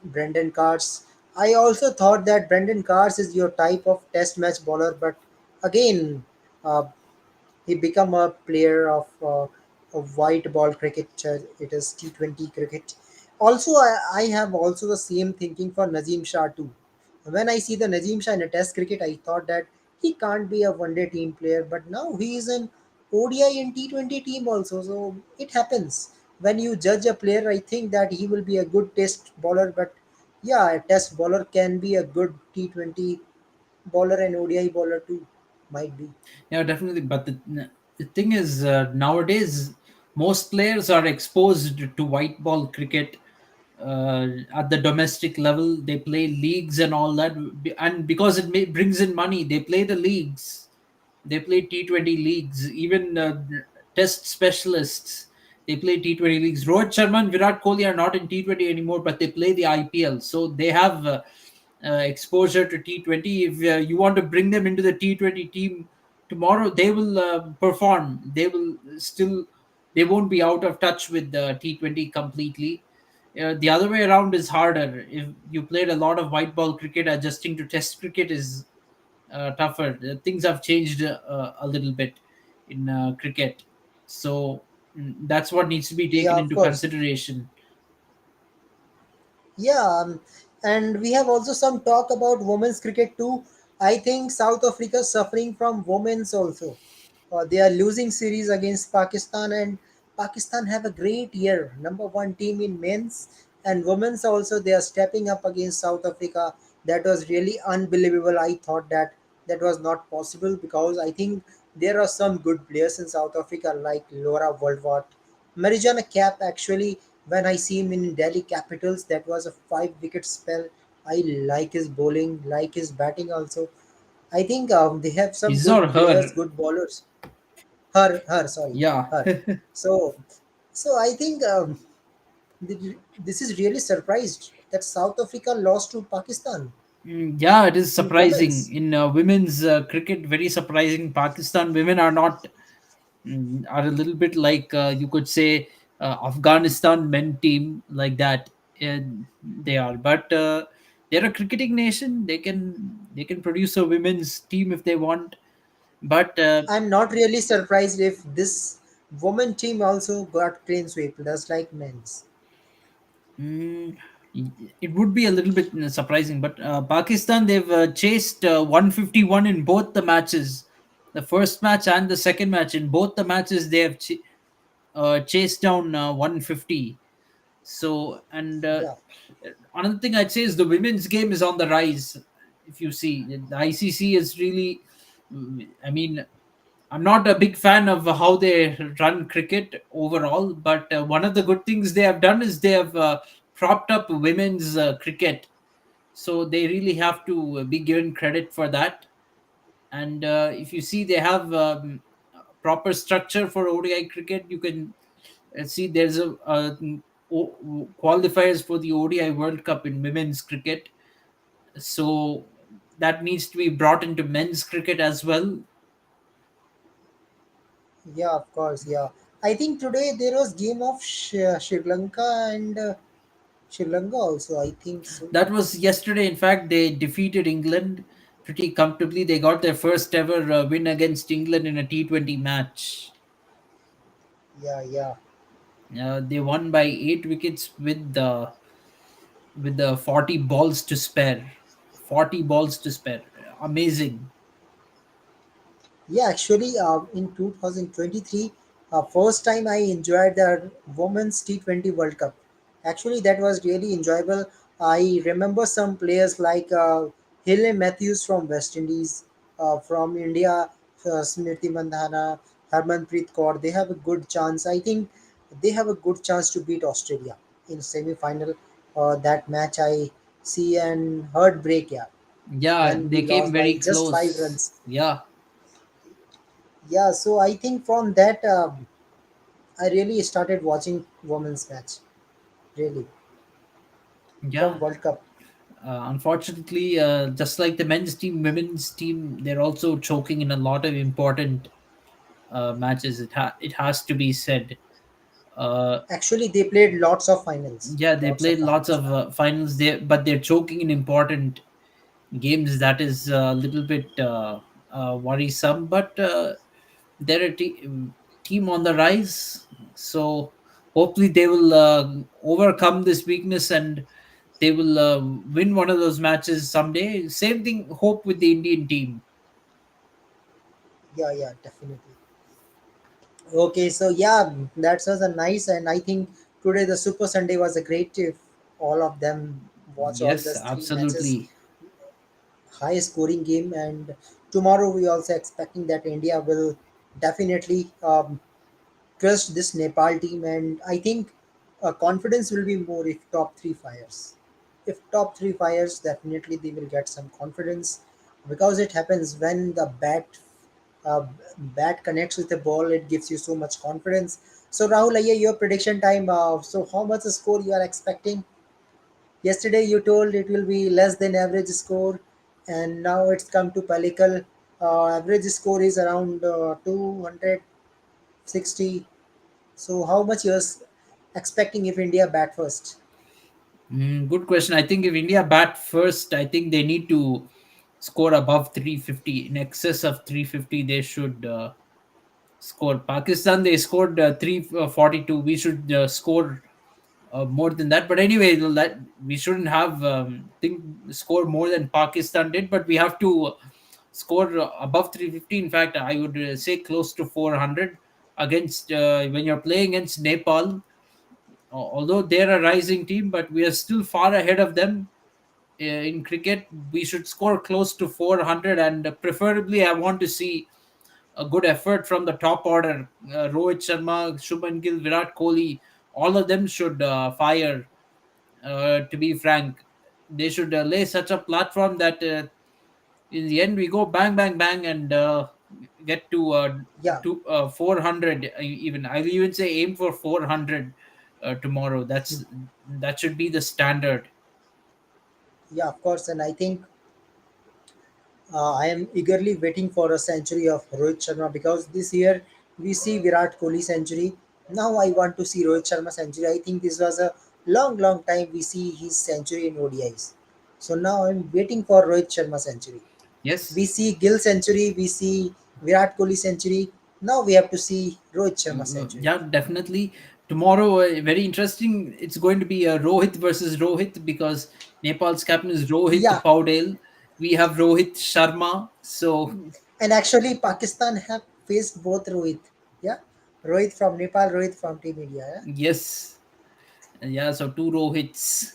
Brendan Cars. I also thought that Brendan Cars is your type of test match bowler, but again, uh, he become a player of white ball cricket. It is T20 cricket. Also, I have also the same thinking for Nazim Shah too. When I see the Nazim Shah in a Test cricket, I thought that he can't be a one-day team player, but now he is an ODI and T20 team also. So it happens. When you judge a player, I think that he will be a good Test bowler, but yeah, a Test bowler can be a good T20 bowler and ODI bowler too. Might be. Yeah, definitely. But the thing is, nowadays, most players are exposed to white ball cricket at the domestic level. They play leagues and all that. And because it brings in money, they play the leagues. They play T20 leagues. Even test specialists, they play T20 leagues. Rohit Sharma and Virat Kohli are not in T20 anymore, but they play the IPL. So they have exposure to T20. If you want to bring them into the T20 team tomorrow, they will perform. They will still, they won't be out of touch with the T20 completely. The other way around is harder. If you played a lot of white ball cricket, adjusting to test cricket is tougher. Things have changed a little bit in cricket. So that's what needs to be Yeah, taken of into course. consideration. Yeah, and we have also some talk about women's cricket too. I think South Africa is suffering from women's also. They are losing series against Pakistan, and Pakistan have a great year. Number one team in men's and women's also. They are stepping up against South Africa. That was really unbelievable. I thought that that was not possible because I think there are some good players in South Africa like Laura Woolward, Marijana Cap. Actually, when I see him in Delhi Capitals, that was a 5 wicket spell. I like his bowling, like his batting also. I think they have some His good or players, her? good bowlers. Sorry, Yeah. her. So, so I think this is really surprised that South Africa lost to Pakistan Yeah, it is in surprising women's. in women's cricket. Very surprising. Pakistan women are not are a little bit like you could say Afghanistan men team like that. They are, but they're a cricketing nation. They can produce a women's team if they want. But I'm not really surprised if this women team also got clean sweep, just like men's. Mm, it would be a little bit surprising, but Pakistan they've chased 151 in both the matches, the first match and the second match. In both the matches, they have chased down 150. So, and Yeah. another thing I'd say is the women's game is on the rise. If you see, the ICC is really, I mean, I'm not a big fan of how they run cricket overall, but one of the good things they have done is they have propped up women's cricket. So they really have to be given credit for that. And if you see, they have proper structure for ODI cricket. You can see there's qualifiers for the ODI World Cup in women's cricket. So that needs to be brought into men's cricket as well. Yeah, of course. Yeah, I think today there was game of Sri Lanka and Sri Lanka also. I think so. That was yesterday. In fact, they defeated England pretty comfortably. They got their first ever win against England in a T20 match. Yeah, yeah, They won by 8 wickets with the 40 balls to spare. 40 balls to spare. Amazing. yeah. Actually, in 2023, first time I enjoyed the Women's T20 World Cup. Actually, that was really enjoyable. I remember some players like Hille Matthews from West Indies, from India, Smriti Mandhana, Harmanpreet Kaur. They have a good chance. I think they have a good chance to beat Australia in semi-final. That match I see and heartbreak. Yeah, Yeah, when they we came lost by very just five close. runs. Yeah. Yeah, so I think from that I really started watching women's match, really, Yeah. from World Cup. Unfortunately, just like the men's team, women's team, they're also choking in a lot of important matches. It has to be said. Uh, Actually, they played yeah, they lots of played lots finals. of finals there, but they're choking in important games. That is a little bit worrisome. But they're a team on the rise, so hopefully they will overcome this weakness and they will win one of those matches someday. Same thing, hope with the Indian team. Yeah, yeah, definitely. Okay, so yeah, that was a nice, and I think today the Super Sunday was a great. If all of them watch all Yes, these three matches, absolutely. high scoring game, and tomorrow we also expecting that India will definitely trust this Nepal team, and I think confidence will be more if top three fires. If top three fires, definitely they will get some confidence, because it happens when the uh, bat connects with the ball. It gives you so much confidence. So Rahul, your prediction time. So how much score you are expecting? Yesterday you told it will be less than average score, and now it's come to Palikal. Average score is around 260. So how much you're expecting if India bat first? Good question. I think if India bat first, I think they need to score above 350. In excess of 350, they should score. Pakistan, they scored 342. We should score more than that. But anyway, that we shouldn't have think score more than Pakistan did, but we have to score above 350. In fact, I would say close to 400 against when you're playing against Nepal. Although they're a rising team, but we are still far ahead of them. In cricket, we should score close to 400, and preferably, I want to see a good effort from the top order. Rohit Sharma, Shubman Gill, Virat Kohli, all of them should fire. To be frank, they should lay such a platform that in the end we go bang, bang, bang, and get Yeah, to 400. Even I'll even say aim for 400 tomorrow. That should be the standard. yeah, of course. And I think I am eagerly waiting for a century of Rohit Sharma, because this year we see Virat Kohli century. Now I want to see Rohit Sharma century. I think this was a long, long time we see his century in ODIs. So now I'm waiting for Rohit Sharma century. Yes. We see Gill century, we see Virat Kohli century. Now we have to see Rohit Sharma century. Yeah, definitely. Tomorrow, very interesting. It's going to be Rohit versus Rohit because Nepal's captain is Rohit Yeah, Paudel. We have Rohit Sharma. So, and actually Pakistan have faced both Rohit. Yeah, Rohit from Nepal, Rohit from Team India. Yeah, yes. Yeah, so two Rohits.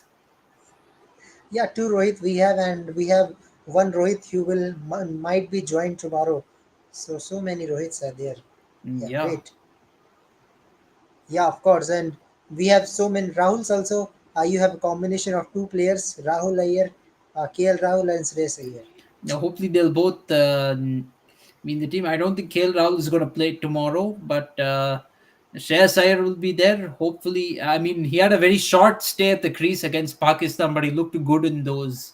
yeah, two Rohit we have, and we have one Rohit who will might be joined tomorrow. So many Rohits are there. Yeah, Yeah. great. Yeah, of course, and we have so many Rahuls also. You have a combination of two players, Rahul Iyer, KL Rahul and Shreyas Iyer. Now, hopefully, they'll both be in the team. I don't think KL Rahul is going to play tomorrow, but Shreyas Iyer will be there. Hopefully, I mean, he had a very short stay at the crease against Pakistan, but he looked good in those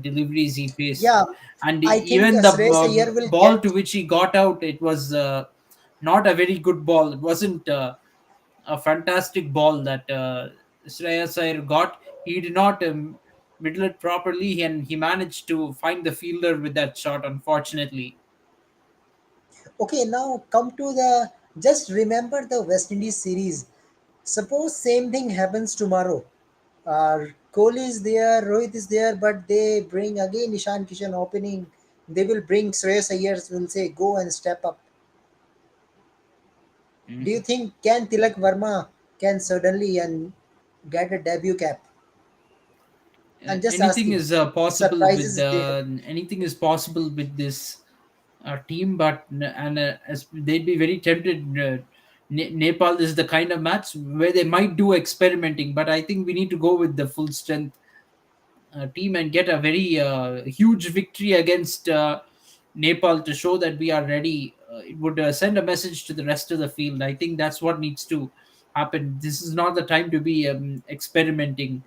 deliveries he faced. Yeah, And I think even the Shreyas Iyer will ball to get. which he got out, it was not a very good ball. It wasn't a fantastic ball that Shreyas Iyer got. He did not middle it properly, and he managed to find the fielder with that shot, unfortunately. Okay, now come to the. Just remember the West Indies series. Suppose same thing happens tomorrow. Kohli is there, Rohit is there, but they bring again Ishan Kishan opening. They will bring Shreyas Iyer. Will say go and step up. Do you Mhm. think can Tilak Verma can suddenly and get a debut cap? I'm just Anything asking. is possible with Surprises is there. anything is possible with this team, but as they'd be very tempted. Nepal is the kind of match where they might do experimenting, but I think we need to go with the full strength team and get a very huge victory against Nepal to show that we are ready it would send a message to the rest of the field. I think that's what needs to happen. This is not the time to be experimenting.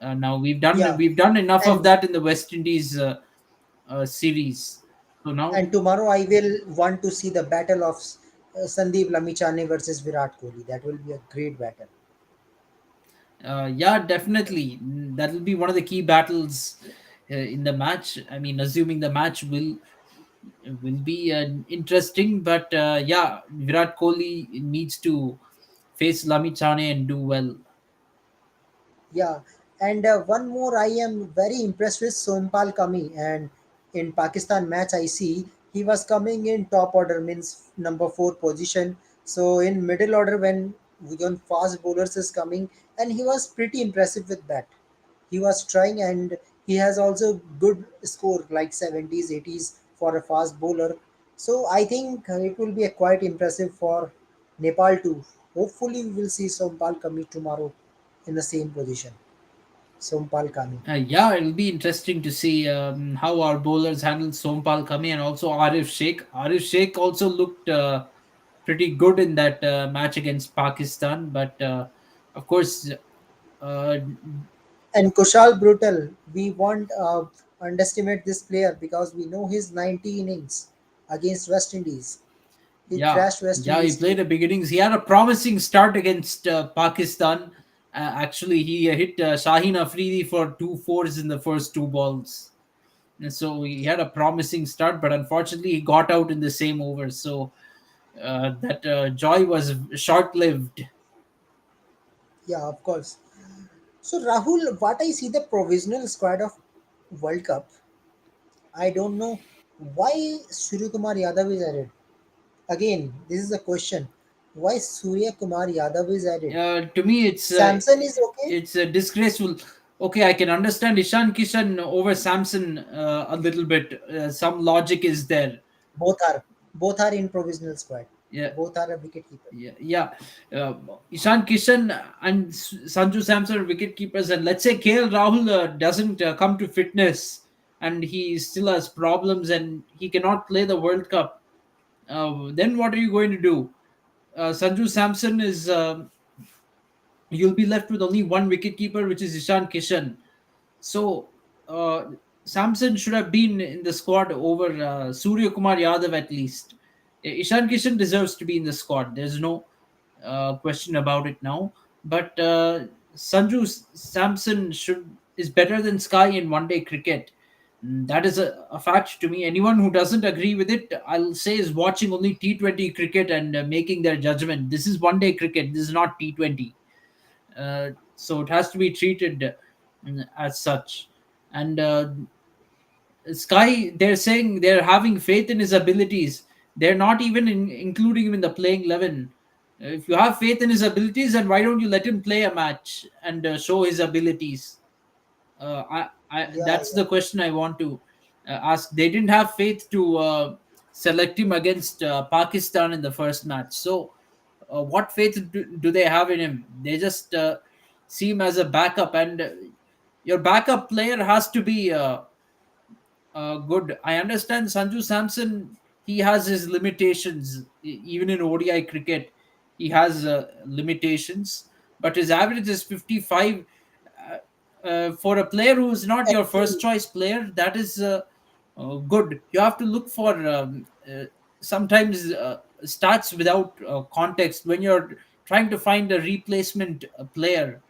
Now Yeah, we've done enough of and that in the West Indies series. So now, and tomorrow I will want to see the battle of Sandeep Lamichhane versus Virat Kohli. That will be a great battle. yeah, definitely. That will be one of the key battles in the match. I mean, assuming the match will be interesting, but yeah, Virat Kohli needs to face Lamichhane and do well. Yeah, and one more, I am very impressed with Sompal Kami. And in Pakistan match, I see he was coming in top order, means number four position. So in middle order, when fast bowlers is coming, and he was pretty impressive with that. He was trying, and he has also good score like 70s, 80s for a fast bowler. So I think it will be a quite impressive for Nepal too. Hopefully, we will see Sompal Kami tomorrow in the same position. Sompal Kami. Yeah, it'll be interesting to see how our bowlers handle Sompal Kami and also Arif Sheikh. Arif Sheikh also looked pretty good in that match against Pakistan, but of course, uh, And Kushal Brutal, we won't underestimate this player because we know his 90 innings against West Indies. He yeah, crashed West yeah, he Indies played team. the beginnings. He had a promising start against Pakistan. Actually, he hit Shaheen Afridi for two fours in the first two balls. And so he had a promising start, but unfortunately, he got out in the same over. So that joy was short lived. Yeah, of course. So Rahul, what I see the provisional squad of World Cup, I don't know why Surya Kumar Yadav is added. Again, this is a question. Why Surya Kumar Yadav is added? To me, Samson is okay. it's disgraceful. Okay, I can understand Ishan Kishan over Samson a little bit. Some logic is there. Both are in provisional squad. Yeah, Both are a wicket keeper. yeah. Uh, Ishan Kishan and Sanju Samson are wicket keepers, and let's say KL Rahul doesn't come to fitness, and he still has problems, and he cannot play the World Cup. Then what are you going to do? Sanju Samson is you'll be left with only one wicketkeeper, which is Ishan Kishan. So uh, Samson should have been in the squad over Surya Kumar Yadav at least. Ishan Kishan deserves to be in the squad. There's no question about it now. But Samson should is better than Sky in one-day cricket. That is a fact to me. Anyone who doesn't agree with it, I'll say, is watching only T20 cricket and making their judgment. This is one-day cricket. This is not T20, so it has to be treated as such. And Sky, they're saying they're having faith in his abilities. They're not even including him in the playing 11. If you have faith in his abilities, then why don't you let him play a match and show his abilities? Yeah, That's yeah. the question I want to ask. They didn't have faith to select him against Pakistan in the first match. So, what faith do they have in him? They just see him as a backup, and your backup player has to be good. I understand Sanju Samson. He has his limitations, even in ODI cricket. He has limitations, but his average is 55. For a player who is not your first Actually, choice player, that is good. You have to look for sometimes stats without context when you're trying to find a replacement player.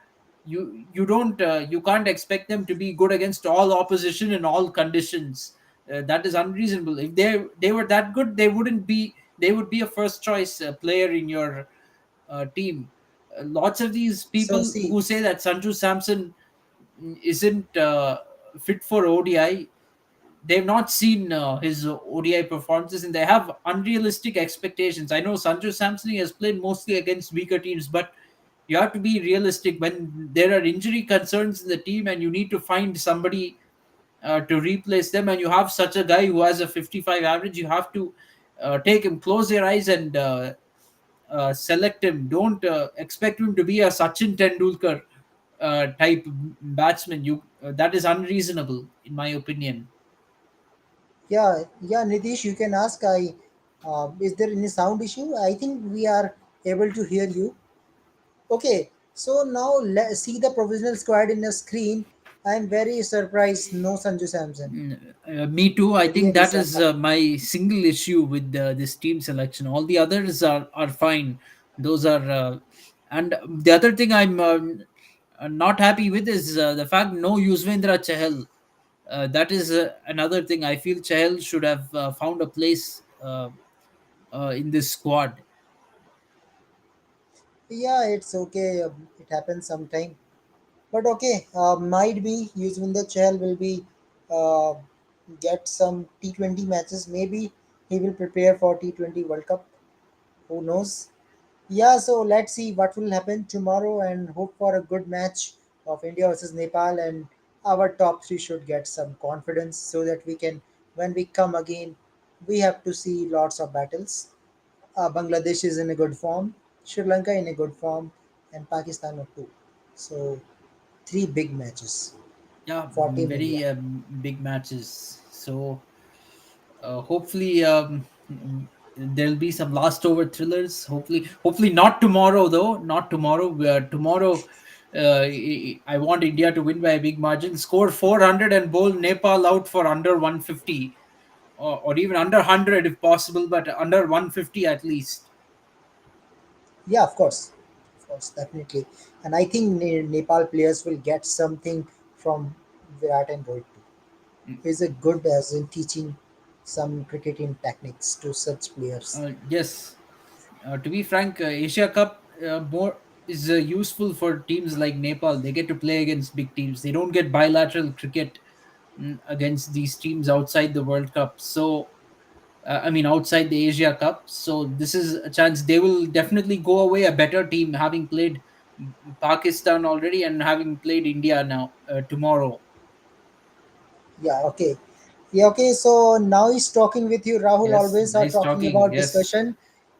You don't you can't expect them to be good against all opposition in all conditions. That is unreasonable. If they were that good, they would be a first choice player in your team. Lots of these so people see, who say that Sanju Samson isn't fit for ODI, they've not seen his ODI performances, and they have unrealistic expectations. I know Sanju Samson has played mostly against weaker teams, but you have to be realistic when there are injury concerns in the team and you need to find somebody to replace them, and you have such a guy who has a 55 average. You have to take him, close your eyes, and select him. Don't expect him to be a Sachin Tendulkar type batsman. You That is unreasonable, in my opinion. yeah, yeah, Nitish, you can ask. I Is there any sound issue? I think we are able to hear you. Okay, so now let's see the provisional squad in the screen. I'm very surprised. No Sanju Samson. Me too. I think Really that is surprised. my single issue with this team selection. All the others are fine. Those are, and the other thing I'm not happy with is the fact no Yuzvendra Chahal. That is another thing. I feel Chahal should have found a place in this squad. Yeah, it's okay. It happens sometime. But okay, might be Yuzvendra Chahal will be uh, get some T20 matches. Maybe he will prepare for T20 World Cup. Who knows? Yeah, so let's see what will happen tomorrow and hope for a good match of India versus Nepal. And our top three should get some confidence so that we can, when we come again, we have to see lots of battles. Bangladesh is in a good form, Sri Lanka in a good form, and Pakistan too. So three big matches Yeah, for Team India. very big matches. So hopefully there'll be some last over thrillers. Hopefully not tomorrow though. Not tomorrow. Tomorrow, I want India to win by a big margin. Score 400 and bowl Nepal out for under 150, or even under 100 if possible, but under 150 at least. Yeah, of course, definitely. And I think Nepal players will get something from Virat and Rohit too. He's a good as in teaching some cricketing techniques to such players. Yes. To be frank, Asia Cup more is useful for teams like Nepal. They get to play against big teams. They don't get bilateral cricket against these teams outside the World Cup. So, I mean, outside the Asia Cup. So, this is a chance they will definitely go away a better team, having played Pakistan already and having played India now tomorrow. Yeah, okay. Yeah, okay. So now he's talking with you. Rahul Yes, always are nice talking talking. about Yes. discussion.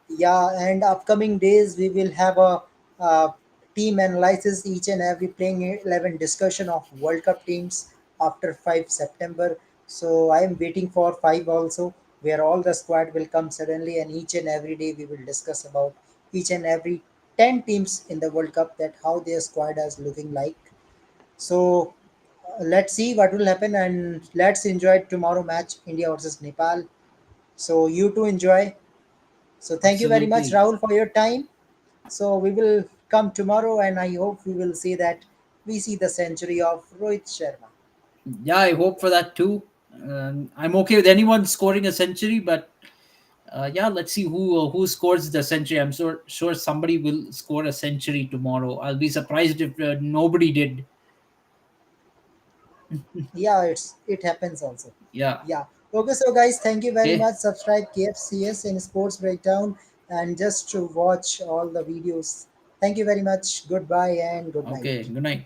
Yeah, and upcoming days we will have a team analysis each and every playing 11 discussion of World Cup teams after 5 September. So I am waiting for 5 also, where all the squad will come suddenly, and each and every day we will discuss about each and every 10 teams in the World Cup, that how their squad is looking like. So let's see what will happen, and let's enjoy tomorrow match India versus Nepal. So you too enjoy. So thank you very much, Absolutely. Rahul, for your time. So we will come tomorrow, and I hope we will see that we see the century of Rohit Sharma. Yeah, I hope for that too. I'm okay with anyone scoring a century, but yeah, let's see who scores the century. I'm sure somebody will score a century tomorrow. I'll be surprised if nobody did. Yeah, it happens also. Yeah. Yeah. Okay, so guys, thank you very Okay. much. Subscribe KFCS in Sports Breakdown and just to watch all the videos. Thank you very much. Goodbye and good Okay. night. Good night.